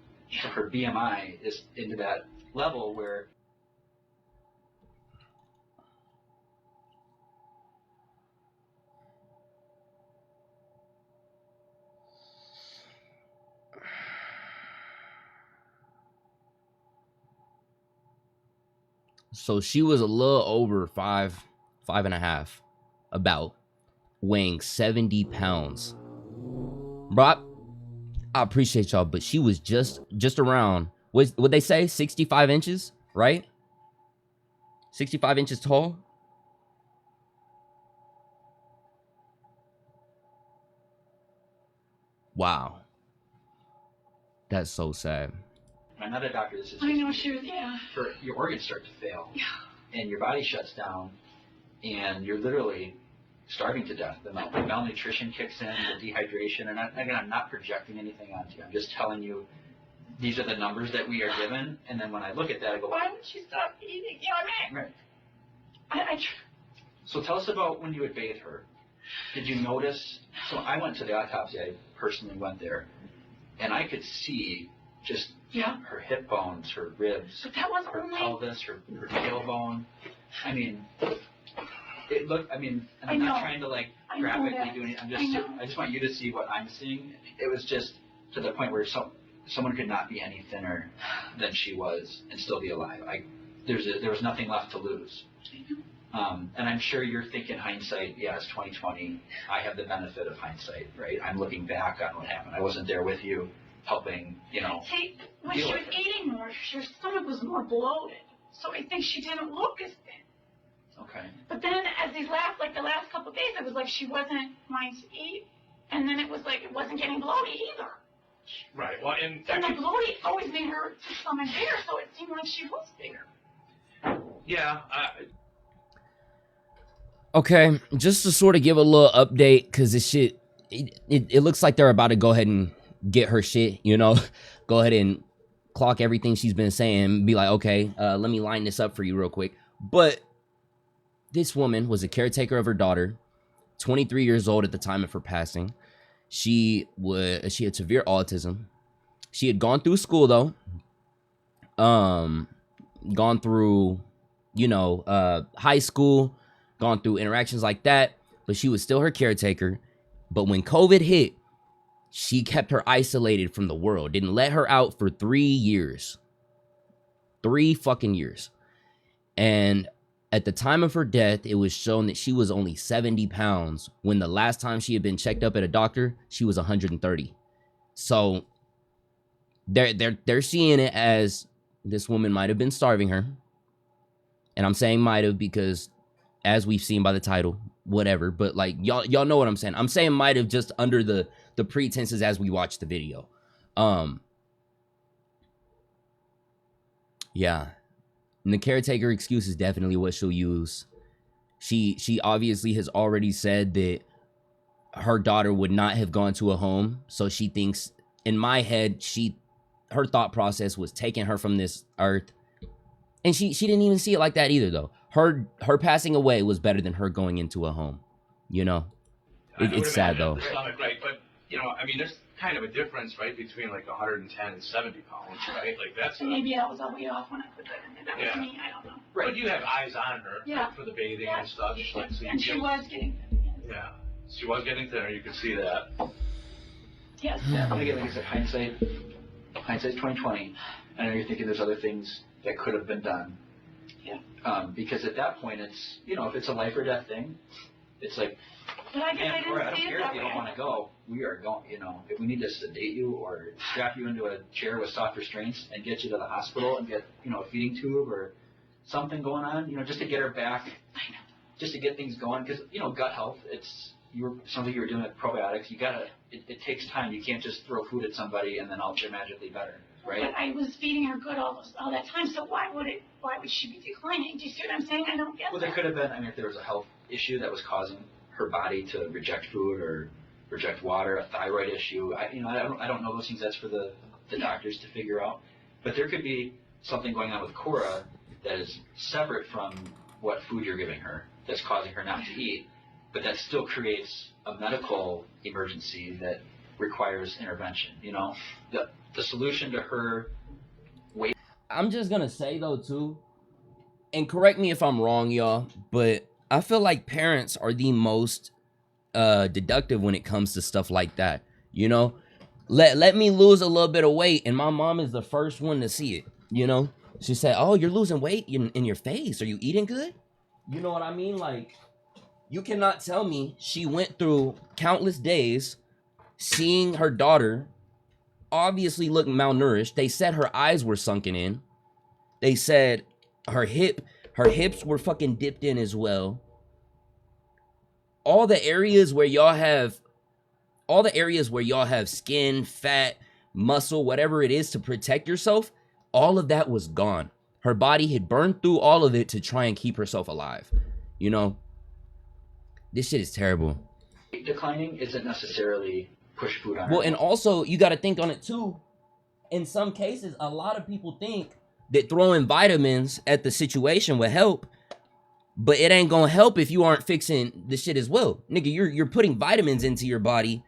So her BMI is into that level where So she was a little over 5.5, about, weighing 70 pounds. Bro, I appreciate y'all, but she was just around, what they say, 65 inches, right? 65 inches tall. Wow. That's so sad. another doctor that says I know she was, your organs start to fail. Yeah. And your body shuts down, and you're literally starving to death. The malnutrition kicks in, the dehydration, and again, I'm not projecting anything onto you. I'm just telling you these are the numbers that we are given, and then when I look at that, I go, why would she stop eating? You know what I mean? right. So tell us about when you would bathe her. Did you notice? So I went to the autopsy. I personally went there, and I could see just her hip bones, her ribs, But that was her only. pelvis, her tailbone. I mean, it looked. I mean, and I'm I not know. trying to like I know graphically that. do anything. I know. I just want you to see what I'm seeing. It was just to the point where someone could not be any thinner than she was and still be alive. There was nothing left to lose. And I'm sure you're thinking hindsight, yeah, it's 2020. I have the benefit of hindsight, right? I'm looking back on what happened. I wasn't there with you, helping, See, when she was eating more, her stomach was more bloated. So I think she didn't look as thin. Okay. But then as the last couple of days, it was like she wasn't wanting to eat. And then it was like it wasn't getting bloated either. Right. Well, and And the bloating always made her stomach bigger, so it seemed like she was bigger. yeah, Okay, just to sort of give a little update, because this shit, it looks like they're about to go ahead and get her shit, go ahead and clock everything she's been saying, be like, okay, let me line this up for you real quick. But this woman was a caretaker of her daughter, 23 years old at the time of her passing. She had severe autism. She had gone through school though, gone through, high school, gone through interactions like that, but she was still her caretaker. But when COVID hit, she kept her isolated from the world, didn't let her out for 3 years. 3 fucking years. And at the time of her death, it was shown that she was only 70 pounds when the last time she had been checked up at a doctor, she was 130. So they're seeing it as this woman might have been starving her. And I'm saying might have because as we've seen by the title, whatever, but like y'all know what I'm saying. I'm saying might have just under the pretenses as we watch the video. Yeah. And the caretaker excuse is definitely what she'll use. She obviously has already said that her daughter would not have gone to a home, so she thinks, in my head, her thought process was taking her from this earth. And she didn't even see it like that either, though. Her passing away was better than her going into a home. It's sad though. Stomach, right, but there's kind of a difference, right, between like 110 and 70 pounds, right? Like that's. And maybe that was a way off when I put that in. That was me. I don't know. Right. But you have eyes on her Yeah. for the bathing and stuff. And she was getting. Yeah, she was getting thinner. You could see that. Yes. And again, like I said, hindsight's 2020. I know you're thinking there's other things that could have been done. Yeah. Because at that point, it's if it's a life or death thing, it's like. But I guess I I didn't don't see it care that if you don't way. want to go. We are going. If we need to sedate you or strap you into a chair with soft restraints and get you to the hospital and get a feeding tube or something going on, just to get her back, just to get things going. Because gut health, something you were doing with probiotics. It takes time. You can't just throw food at somebody and then they're magically better, right? But I was feeding her good all that time, so why would she be declining? Do you see what I'm saying? I don't get Well, that. there could have been. If there was a health issue that was causing her body to reject food or reject water, a thyroid issue. I don't know those things. That's for the doctors to figure out. But there could be something going on with Cora that is separate from what food you're giving her that's causing her not to eat, but that still creates a medical emergency that requires intervention. The solution to her weight. I'm just gonna say though too, and correct me if I'm wrong, y'all, but I feel like parents are the most deductive when it comes to stuff like that. Let me lose a little bit of weight, and my mom is the first one to see it. She said, "Oh, you're losing weight in your face. Are you eating good?" You know what I mean? Like, you cannot tell me she went through countless days seeing her daughter obviously look malnourished. They said her eyes were sunken in. They said her hips were fucking dipped in as well. All the areas where y'all have skin, fat, muscle, whatever it is to protect yourself, all of that was gone. Her body had burned through all of it to try and keep herself alive. This shit is terrible. Declining isn't necessarily push food on her. Well, and also you got to think on it too. In some cases, a lot of people think that throwing vitamins at the situation would help, but it ain't gonna help if you aren't fixing the shit as well. Nigga, you're putting vitamins into your body,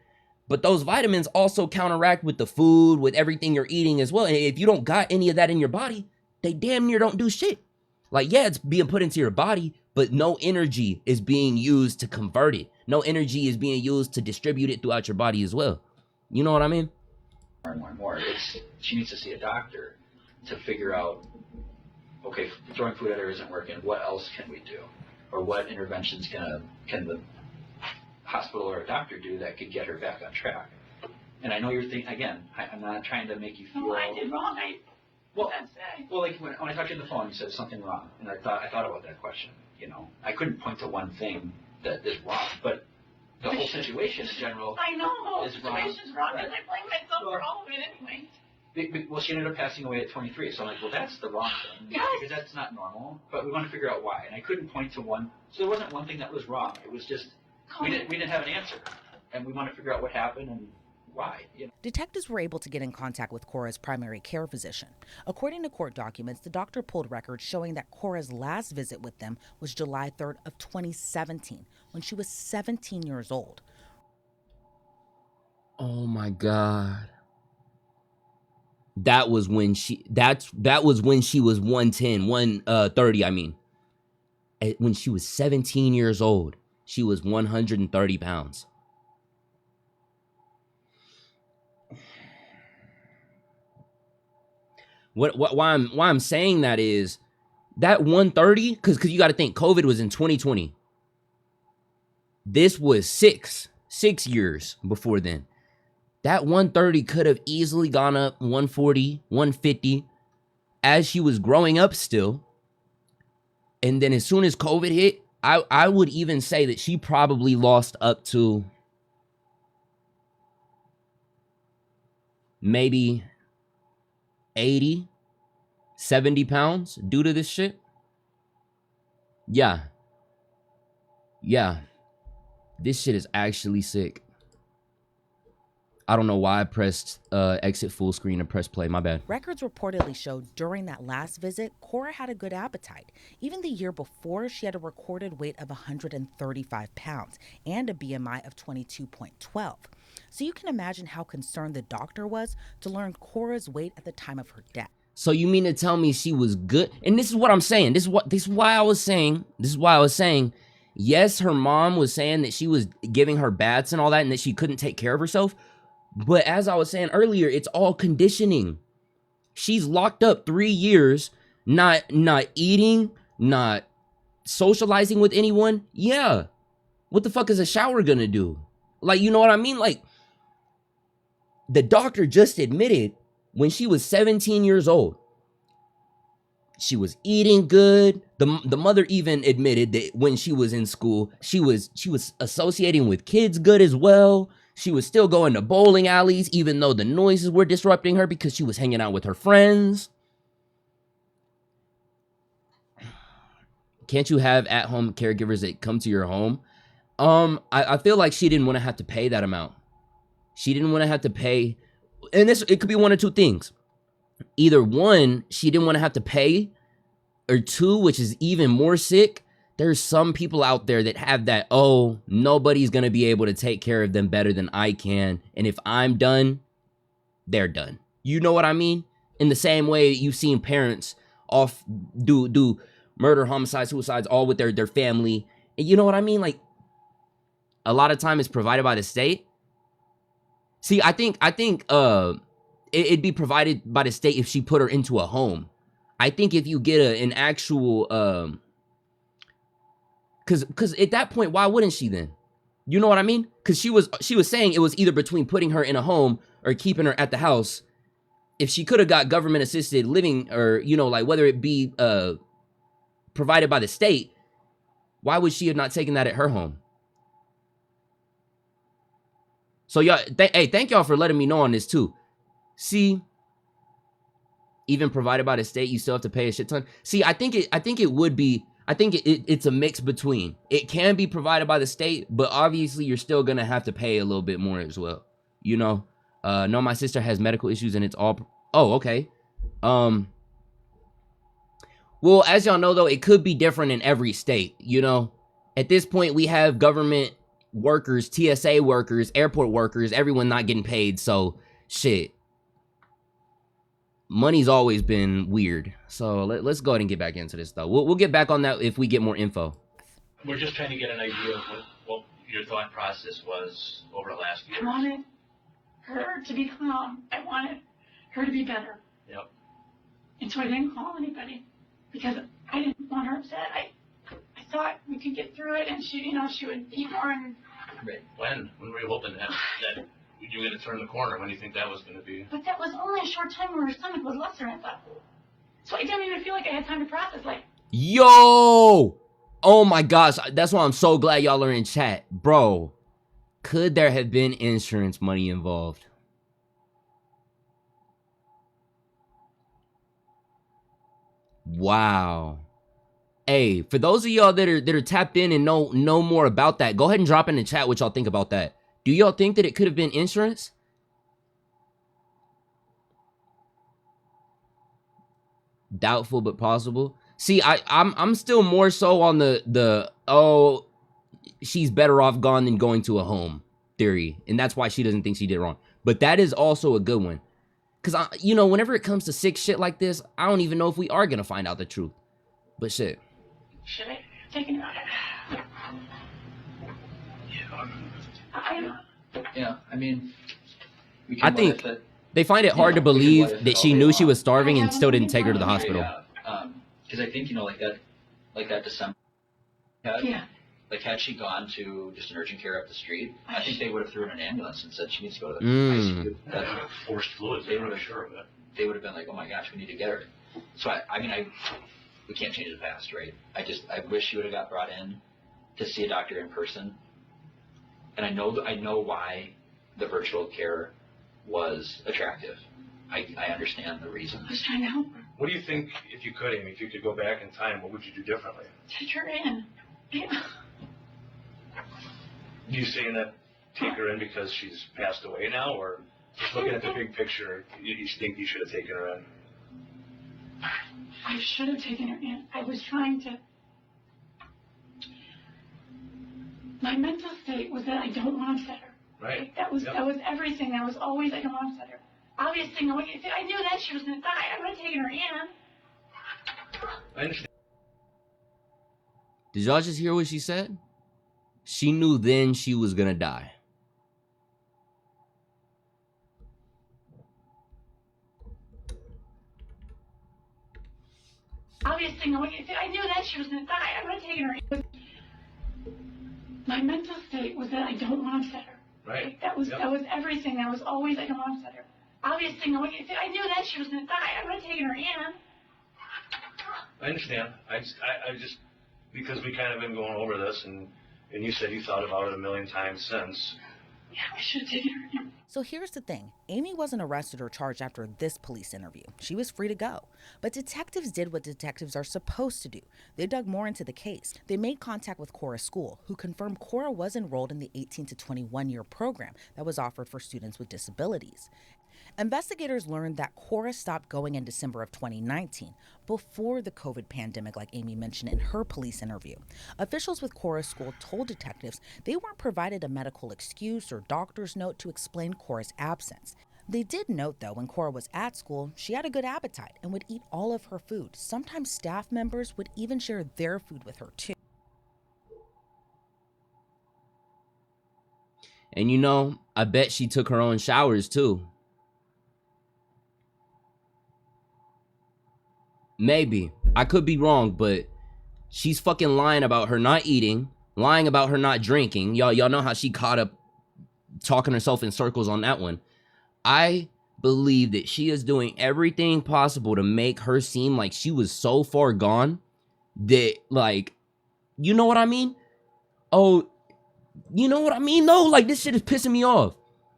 but those vitamins also counteract with the food, with everything you're eating as well. And if you don't got any of that in your body, they damn near don't do shit. Like, yeah, it's being put into your body, but no energy is being used to convert it. No energy is being used to distribute it throughout your body as well. You know what I mean? and more and more. She needs to see a doctor to figure out, okay, throwing food at her isn't working. What else can we do? Or what interventions can the hospital or a doctor do that could get her back on track? And I know you're thinking, again, I'm not trying to make you feel... No, I did wrong. Well, That's it. well, like when I talked to you on the phone, you said something wrong, and I thought about that question. You know, I couldn't point to one thing that is wrong, but the whole situation in general. I know the whole Is wrong. situation's wrong, Right. and I blame myself for all of it anyway. Well, she ended up passing away at 23, so I'm like, well, that's the wrong thing, Yes. because that's not normal. But we want to figure out why, and I couldn't point to one. So there wasn't one thing that was wrong. It was just we didn't have an answer, and we want to figure out what happened and why. You know? Detectives were able to get in contact with Cora's primary care physician. According to court documents, the doctor pulled records showing that Cora's last visit with them was July 3rd of 2017, when she was 17 years old. Oh my God. That was when she was 130, I mean. When she was 17 years old, she was 130 pounds. Why I'm saying that is that 130, because you got to think COVID was in 2020. This was six years before then. That 130 could have easily gone up 140, 150 as she was growing up still. And then as soon as COVID hit, I would even say that she probably lost up to maybe 80, 70 pounds due to this shit. Yeah. This shit is actually sick. I don't know why I pressed exit full screen and press play. My bad. Records reportedly showed during that last visit, Cora had a good appetite. Even the year before, she had a recorded weight of 135 pounds and a BMI of 22.12. So you can imagine how concerned the doctor was to learn Cora's weight at the time of her death. So you mean to tell me she was good? And this is what I'm saying. This is why I was saying, yes, her mom was saying that she was giving her baths and all that and that she couldn't take care of herself. But as I was saying earlier, it's all conditioning. She's locked up 3 years, not eating, not socializing with anyone. Yeah. What the fuck is a shower gonna do? Like, you know what I mean? Like, the doctor just admitted when she was 17 years old, she was eating good. The mother even admitted that when she was in school, she was associating with kids good as well. She was still going to bowling alleys, even though the noises were disrupting her because she was hanging out with her friends. Can't you have at-home caregivers that come to your home? I feel like she didn't want to have to pay that amount. She didn't want to have to pay, and it could be one of two things. Either one, she didn't want to have to pay, or two, which is even more sick, there's some people out there that have that, oh, nobody's going to be able to take care of them better than I can. And if I'm done, they're done. You know what I mean? In the same way you've seen parents do murder, homicide, suicides, all with their family. And you know what I mean? Like, a lot of time it's provided by the state. See, I think it'd be provided by the state if she put her into a home. I think if you get an actual, Cause at that point, why wouldn't she then? You know what I mean? Cause she was saying it was either between putting her in a home or keeping her at the house. If she could have got government assisted living, or, you know, like whether it be provided by the state, why would she have not taken that at her home? So y'all, thank y'all for letting me know on this too. See, even provided by the state, you still have to pay a shit ton. See, I think it would be. I think it's a mix between. It can be provided by the state, but obviously you're still going to have to pay a little bit more as well. You know? No, my sister has medical issues and it's all... Oh, okay. Well, as y'all know, though, it could be different in every state, you know? At this point, we have government workers, TSA workers, airport workers, everyone not getting paid, so shit. Money's always been weird. So let's go ahead and get back into this, though. We'll get back on that if we get more info. We're just trying to get an idea of what your thought process was over the last year. I wanted her to be calm. I wanted her to be better. Yep. And so I didn't call anybody because I didn't want her upset. I thought we could get through it and she would eat more and. Right. When were you hoping that you were going to turn the corner? When do you think that was going to be? But that was only a short time where her stomach was lesser, I thought. So I didn't even feel like I had time to process, like. Yo! Oh my gosh, that's why I'm so glad y'all are in chat. Bro, could there have been insurance money involved? Wow. Hey, for those of y'all that are tapped in and know more about that, go ahead and drop in the chat what y'all think about that. Do y'all think that it could have been insurance? Doubtful but possible. See, I'm still more so on the oh, she's better off gone than going to a home theory, and that's why she doesn't think she did wrong. But that is also a good one, cause whenever it comes to sick shit like this, I don't even know if we are gonna find out the truth. But shit. Should I have taken her? Yeah, I mean, we I can think live with it. they find it hard to we can believe live that all she day knew she long. was starving and still didn't take her to the hospital. Yeah, because I think like that December. Yeah. Like, had she gone to just an urgent care up the street, I think they would have thrown an ambulance and said she needs to go to the ICU. That's Forced fluids. They were sure of it. they would have been like, oh my gosh, we need to get her. So I mean, we can't change the past, right? I wish she would have got brought in to see a doctor in person. And I know why the virtual care was attractive. I understand the reason. I was trying to help her. What do you think, if you could, Amy, if you could go back in time, what would you do differently? Take her in. Yeah. You saying that take her in because she's passed away now, or just looking at the big picture, you think you should have taken her in? I should have taken her in. I was trying to. My mental state was that I don't want to upset her. Right. That was everything. That was always I don't want to upset her. Obviously, knowing if I knew that she was gonna die, I would have taken her in. I understand. Did y'all just hear what she said? She knew then she was gonna die. Obviously, knowing if I knew that she was gonna die, I would have taken her in. My mental state was that I don't want to upset her. Right. That was everything. That was always I don't want to upset her. Obviously, knowing if I knew that she was gonna die, I would have taken her in. I understand. I just because we kind of been going over this, and you said you thought about it a million times since. Yeah, I should have taken her in. So here's the thing. Amy wasn't arrested or charged after this police interview. She was free to go. But detectives did what detectives are supposed to do. They dug more into the case. They made contact with Cora's school, who confirmed Cora was enrolled in the 18 to 21 year program that was offered for students with disabilities. Investigators learned that Cora stopped going in December of 2019, before the COVID pandemic, like Amy mentioned in her police interview. Officials with Cora's school told detectives they weren't provided a medical excuse or doctor's note to explain Cora's absence. They did note, though, when Cora was at school, she had a good appetite and would eat all of her food. Sometimes staff members would even share their food with her, too. And I bet she took her own showers, too. Maybe. I could be wrong, but she's fucking lying about her not eating, lying about her not drinking. Y'all know how she caught up talking herself in circles on that one. I believe that she is doing everything possible to make her seem like she was so far gone that, like, you know what I mean? Oh, you know what I mean? No, like, this shit is pissing me off.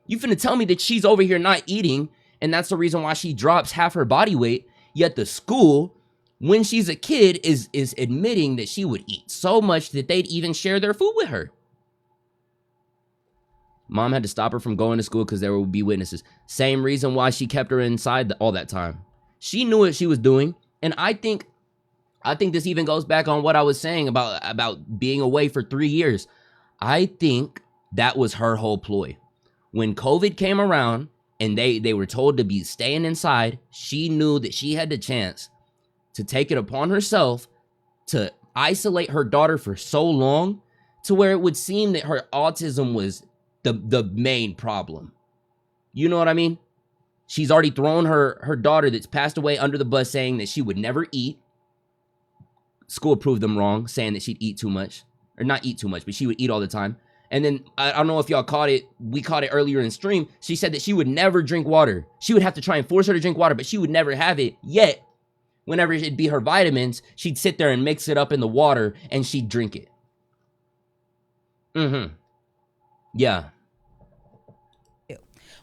You finna tell me that she's over here not eating, and that's the reason why she drops half her body weight. Yet the school, when she's a kid, is admitting that she would eat so much that they'd even share their food with her. Mom had to stop her from going to school because there would be witnesses. Same reason why she kept her inside all that time. She knew what she was doing, and I think this even goes back on what I was saying about being away for 3 years. I think that was her whole ploy. When COVID came around, and they were told to be staying inside, she knew that she had the chance to take it upon herself to isolate her daughter for so long to where it would seem that her autism was the main problem. You know what I mean? She's already thrown her daughter that's passed away under the bus, saying that she would never eat. School proved them wrong, saying that she'd eat too much. Or not eat too much, but she would eat all the time. And then, I don't know if y'all caught it. We caught it earlier in stream. She said that she would never drink water. She would have to try and force her to drink water, but she would never have it. Yet, whenever it'd be her vitamins, she'd sit there and mix it up in the water, and she'd drink it. Yeah.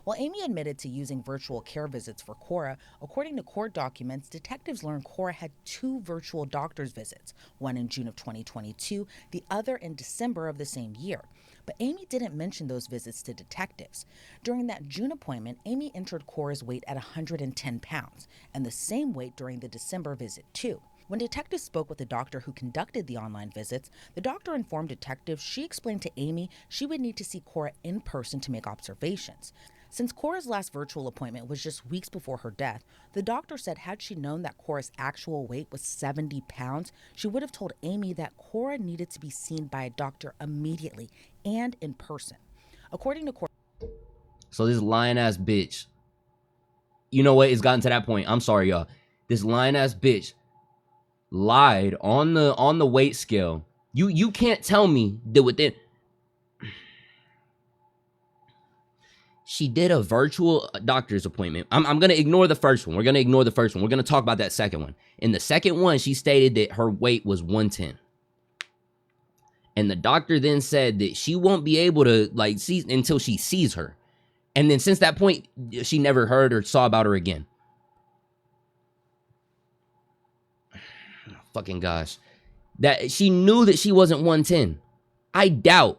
While Amy admitted to using virtual care visits for Cora, according to court documents, detectives learned Cora had 2 virtual doctor's visits, one in June of 2022, the other in December of the same year. But Amy didn't mention those visits to detectives. During that June appointment, Amy entered Cora's weight at 110 pounds, and the same weight during the December visit too. When detectives spoke with the doctor who conducted the online visits, the doctor informed detectives she explained to Amy she would need to see Cora in person to make observations. Since Cora's last virtual appointment was just weeks before her death, the doctor said had she known that Cora's actual weight was 70 pounds, she would have told Amy that Cora needed to be seen by a doctor immediately and in person. According to Cora. So this lying ass bitch, you know what? It's gotten to that point. I'm sorry, y'all. This lying ass bitch lied on the weight scale. You can't tell me that within. She did a virtual doctor's appointment. I'm going to ignore the first one. We're going to ignore the first one. We're going to talk about that second one. In the second one, she stated that her weight was 110. And the doctor then said that she won't be able to see until she sees her. And then since that point, she never heard or saw about her again. Fucking gosh. That she knew that she wasn't 110. I doubt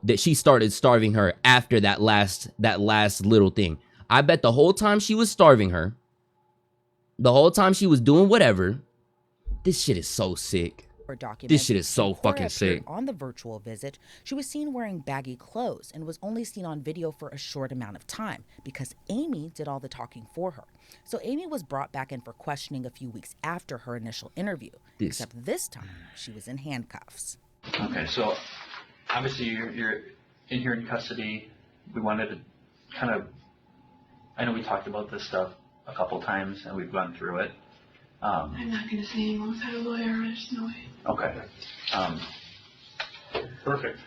that she started starving her after that last little thing. I bet the whole time she was starving her, the whole time she was doing whatever, this shit is so sick. This shit is so fucking sick. On the virtual visit, she was seen wearing baggy clothes and was only seen on video for a short amount of time because Amy did all the talking for her. So Amy was brought back in for questioning a few weeks after her initial interview, except this time she was in handcuffs. Okay, so obviously you're in here in custody. We wanted to kind of, I know we talked about this stuff a couple times and we've gone through it. I'm not going to say anyone without a lawyer. There's no way. Okay. Perfect.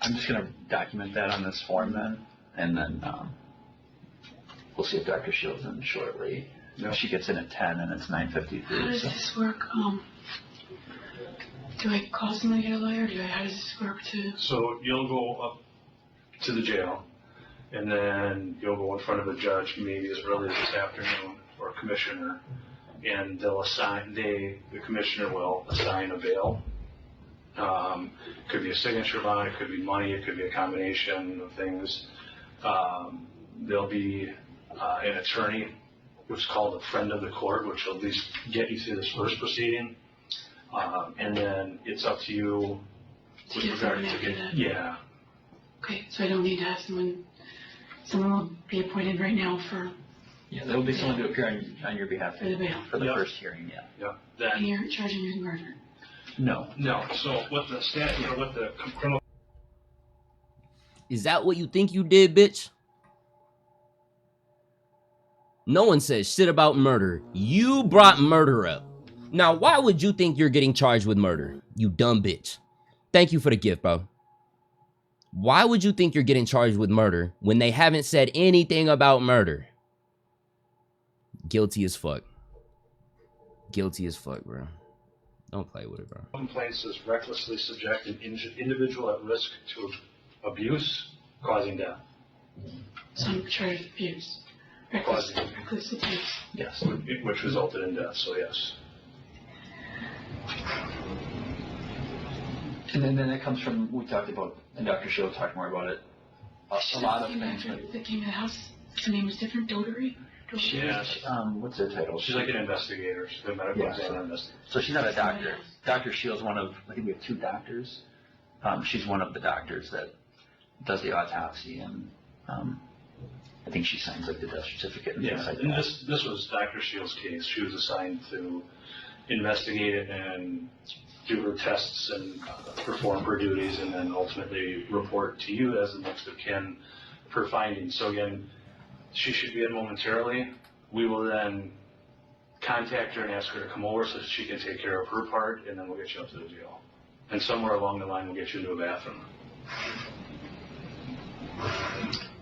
I'm just going to document that on this form then, and then we'll see if Dr. Shields in shortly. She gets in at 10 and it's 9:53. How does this work? Do I call someone to get a lawyer? How does this work too? So you'll go up to the jail, and then you'll go in front of a judge maybe as early as this afternoon, or a commissioner, and the commissioner will assign a bail. Could be a signature bond, it could be money, it could be a combination of things. There'll be an attorney, which is called a friend of the court, which will at least get you through this first proceeding. And then it's up to you with regard to yeah. Okay, so I don't need to have someone will be appointed right now for. Yeah, there will be someone to appear on your behalf for the bail. For the first hearing, yeah. Yeah. And you're charging me with murder. No. So what the statute, what the criminal. Is that what you think you did, bitch? No one says shit about murder. You brought murder up. Now, why would you think you're getting charged with murder? You dumb bitch. Thank you for the gift, bro. Why would you think you're getting charged with murder when they haven't said anything about murder? Guilty as fuck. Guilty as fuck, bro. Don't play with it, bro. Complaint says recklessly subject an individual at risk to abuse, causing death. So I'm charged with abuse. Reckless abuse. Yes, which resulted in death, so yes. And then that comes from, we talked about, and Dr. Shields talked more about it, a lot of things. That came to the house, her name was different, Dotery? Yes. What's her title? She's like an investigator. She's a medical examiner. So she's not a doctor. Dr. Shields, I think we have 2 doctors. She's one of the doctors that does the autopsy, and I think she signs like the death certificate and things like and that. this was Dr. Shields' case. She was assigned to investigate it and do her tests and perform her duties, and then ultimately report to you as the next of kin for findings. So again, she should be in momentarily. We will then contact her and ask her to come over so that she can take care of her part, and then we'll get you up to the jail. And somewhere along the line, we'll get you into a bathroom.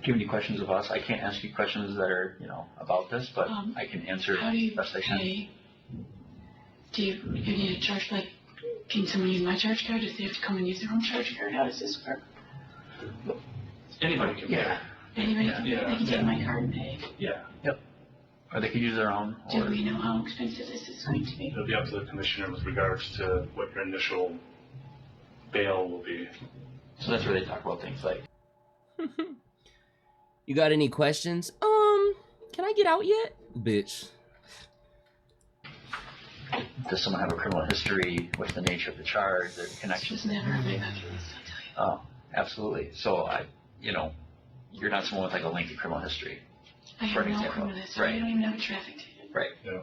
Do you have any questions of us? I can't ask you questions that are, about this, but I can answer How do you best I can. pay? Do you need a charge, like, can someone use my charge card? Does they have to come and use their own charge card? How does this work? Anybody can pay. Yeah. Anybody can pay? Yeah. They can take my card and pay. Yeah. Or they could use their own. Do we know how expensive this is going to be? It'll be up to the commissioner with regards to what your initial bail will be. So that's where they talk about things like, You got any questions? Can I get out yet? Bitch. does someone have a criminal history? What's the nature of the charge? Their connection? It's never a big documents, I'll tell you. Oh, absolutely. So you're not someone with like a lengthy criminal history. I For have no example, criminal history. right. I don't even have a traffic ticket. Right. Yeah.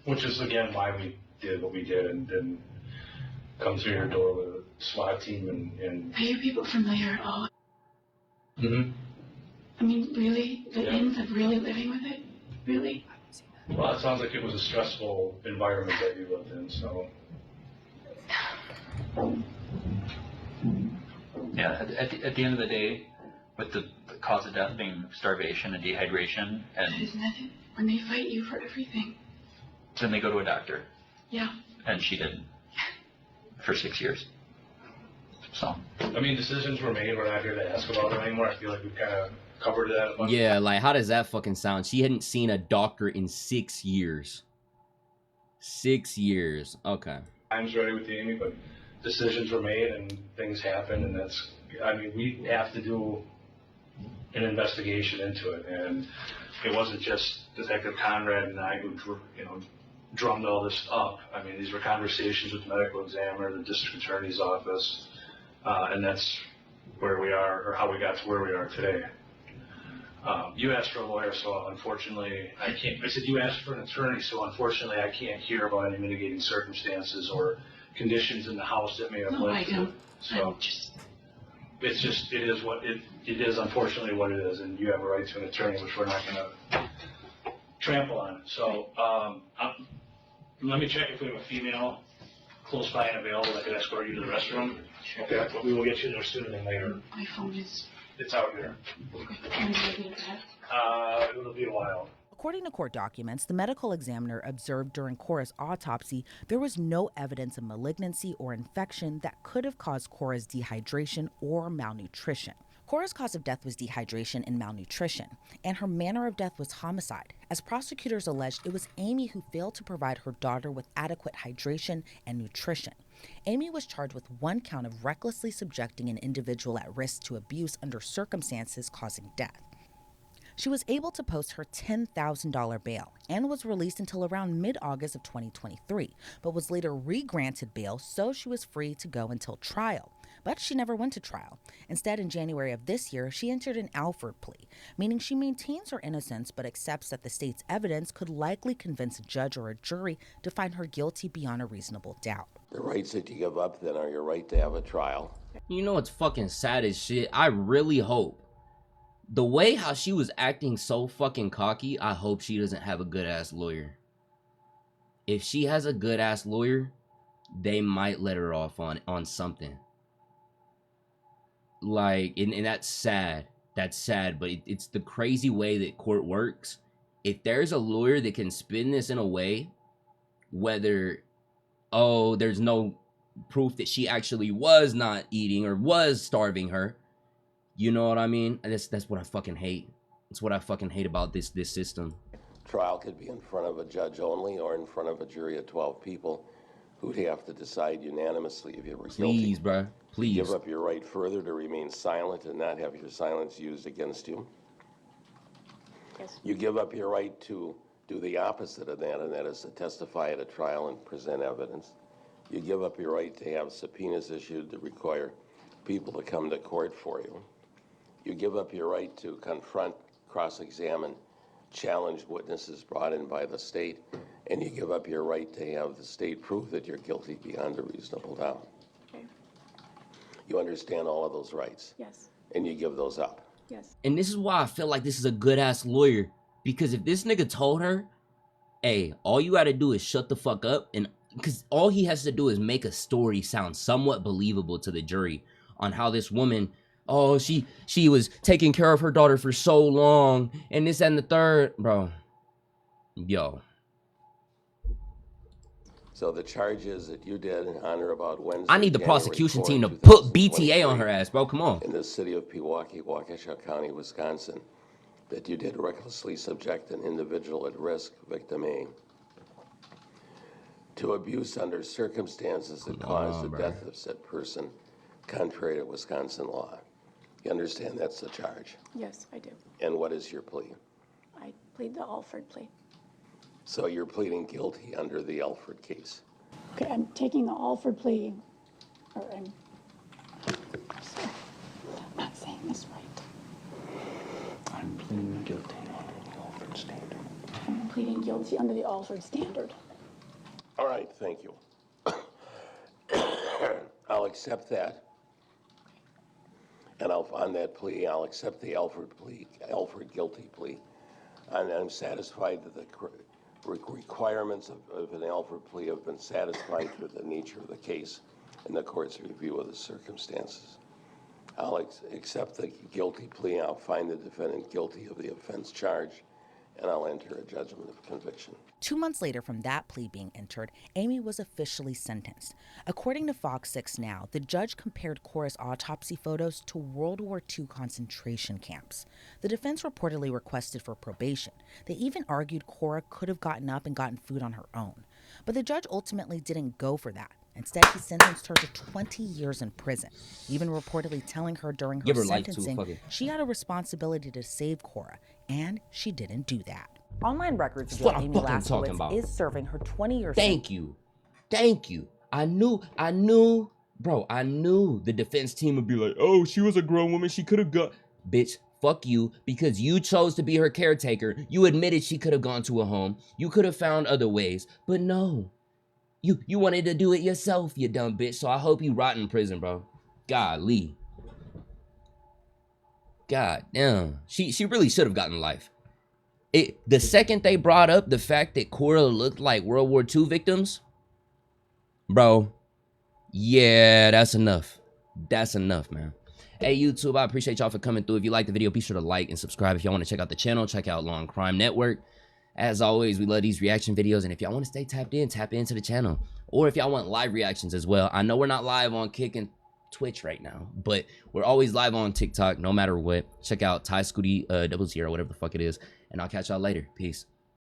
Which is, again, why we did what we did and didn't come through your door with a SWAT team and Are you people familiar at all? mm-hmm. I mean, really? The Yeah. ins of really living with it? Really? Well, it sounds like it was a stressful environment that you lived in, so. Yeah. At the end of the day, with the cause of death being starvation and dehydration, That and is nothing. When they fight you for everything. then they go to a doctor, Yeah. and she didn't for 6 years. So. I mean, decisions were made. We're not here to ask about it anymore. I feel like we've kind of covered that a bunch. Yeah, like, how does that fucking sound? She hadn't seen a doctor in 6 years. 6 years. Okay. Time's ready with Amy, but decisions were made and things happen, and we have to do an investigation into it, and it wasn't just Detective Conrad and I who, drummed all this up. I mean, these were conversations with the medical examiner, the district attorney's office, and that's where we are, or how we got to where we are today. You asked for a lawyer, so unfortunately I can't. I said you asked for an attorney, so unfortunately I can't hear about any mitigating circumstances or conditions in the house that may have No, led I to don't. it. So I'm just. it is what it is. Unfortunately, what it is, and you have a right to an attorney, which we're not going to trample on. So let me check if we have a female close by and available that could escort you to the restroom. Okay, but we will get you there sooner than later. My phone is. It's out here. When do I get that? It'll be a while. According to court documents, the medical examiner observed during Cora's autopsy there was no evidence of malignancy or infection that could have caused Cora's dehydration or malnutrition. Cora's cause of death was dehydration and malnutrition, and her manner of death was homicide. As prosecutors alleged, it was Amy who failed to provide her daughter with adequate hydration and nutrition. Amy was charged with one count of recklessly subjecting an individual at risk to abuse under circumstances causing death. She was able to post her $10,000 bail and was released until around mid-August of 2023, but was later re-granted bail so she was free to go until trial. But she never went to trial. Instead, in January of this year, she entered an Alford plea, meaning she maintains her innocence but accepts that the state's evidence could likely convince a judge or a jury to find her guilty beyond a reasonable doubt. The rights that you give up then are your right to have a trial. You know what's fucking sad as shit? I really hope the way how she was acting so fucking cocky, I hope she doesn't have a good ass lawyer. If she has a good ass lawyer, they might let her off on something. Like, and that's sad. That's sad, but it's the crazy way that court works. If there's a lawyer that can spin this in a way, whether, oh, there's no proof that she actually was not eating or was starving her, you know what I mean? That's what I fucking hate. That's what I fucking hate about this system. Trial could be in front of a judge only or in front of a jury of 12 people who'd have to decide unanimously if you were guilty. Please, bruh. Please. Give up your right further to remain silent and not have your silence used against you. Yes. You give up your right to do the opposite of that, and that is to testify at a trial and present evidence. You give up your right to have subpoenas issued to require people to come to court for you. You give up your right to confront, cross-examine, challenge witnesses brought in by the state, and you give up your right to have the state prove that you're guilty beyond a reasonable doubt. Okay. You understand all of those rights, Yes. and you give those up. Yes. And this is why I feel like this is a good ass lawyer. Because if this nigga told her, hey, all you gotta do is shut the fuck up, and because all he has to do is make a story sound somewhat believable to the jury on how this woman, oh, she was taking care of her daughter for so long, and this and the third, bro. Yo. So the charge is that you did on or about Wednesday, I need the January prosecution 4, team to put BTA on 2023, her ass, bro. Come on. in the city of Pewaukee, Waukesha County, Wisconsin, that you did recklessly subject an individual at risk, victim A, to abuse under circumstances that caused the death of said person, contrary to Wisconsin law. You understand that's the charge? Yes, I do. And what is your plea? I plead the Alford plea. So you're pleading guilty under the Alford case. Okay, I'm taking the Alford plea, or I'm not saying this right. I'm pleading guilty under the Alford standard. I'm pleading guilty under the Alford standard. All right, thank you. I'll accept that. And on that plea, I'll accept the Alford guilty plea. And I'm satisfied that the requirements of an Alford plea have been satisfied through the nature of the case and the court's review of the circumstances. I'll accept the guilty plea. I'll find the defendant guilty of the offense charged, and I'll enter a judgment of conviction. 2 months later from that plea being entered, Amy was officially sentenced. According to Fox 6 Now, the judge compared Cora's autopsy photos to World War II concentration camps. The defense reportedly requested for probation. They even argued Cora could have gotten up and gotten food on her own. But the judge ultimately didn't go for that. Instead, he sentenced her to 20 years in prison, even reportedly telling her during her sentencing she had a responsibility to save Cora, and she didn't do that. Online records That's show what I'm Amy fucking talking about. Laskowitz is serving her 20-year Thank you. Thank you. I knew, bro, I knew the defense team would be like, oh, she was a grown woman. She could have got, bitch, fuck you, because you chose to be her caretaker. You admitted she could have gone to a home. You could have found other ways, but no. You wanted to do it yourself, you dumb bitch. So I hope you rot in prison, bro. Golly. God damn. She really should have gotten life. The second they brought up the fact that Cora looked like World War II victims, bro, yeah, that's enough. That's enough, man. Hey, YouTube, I appreciate y'all for coming through. If you like the video, be sure to like and subscribe. If y'all want to check out the channel, check out Law and Crime Network. As always, we love these reaction videos, and if y'all want to stay tapped in, tap into the channel. Or if y'all want live reactions as well. I know we're not live on Kick and Twitch right now, but we're always live on TikTok no matter what. Check out Ty Scooty 00, whatever the fuck it is, and I'll catch y'all later. Peace.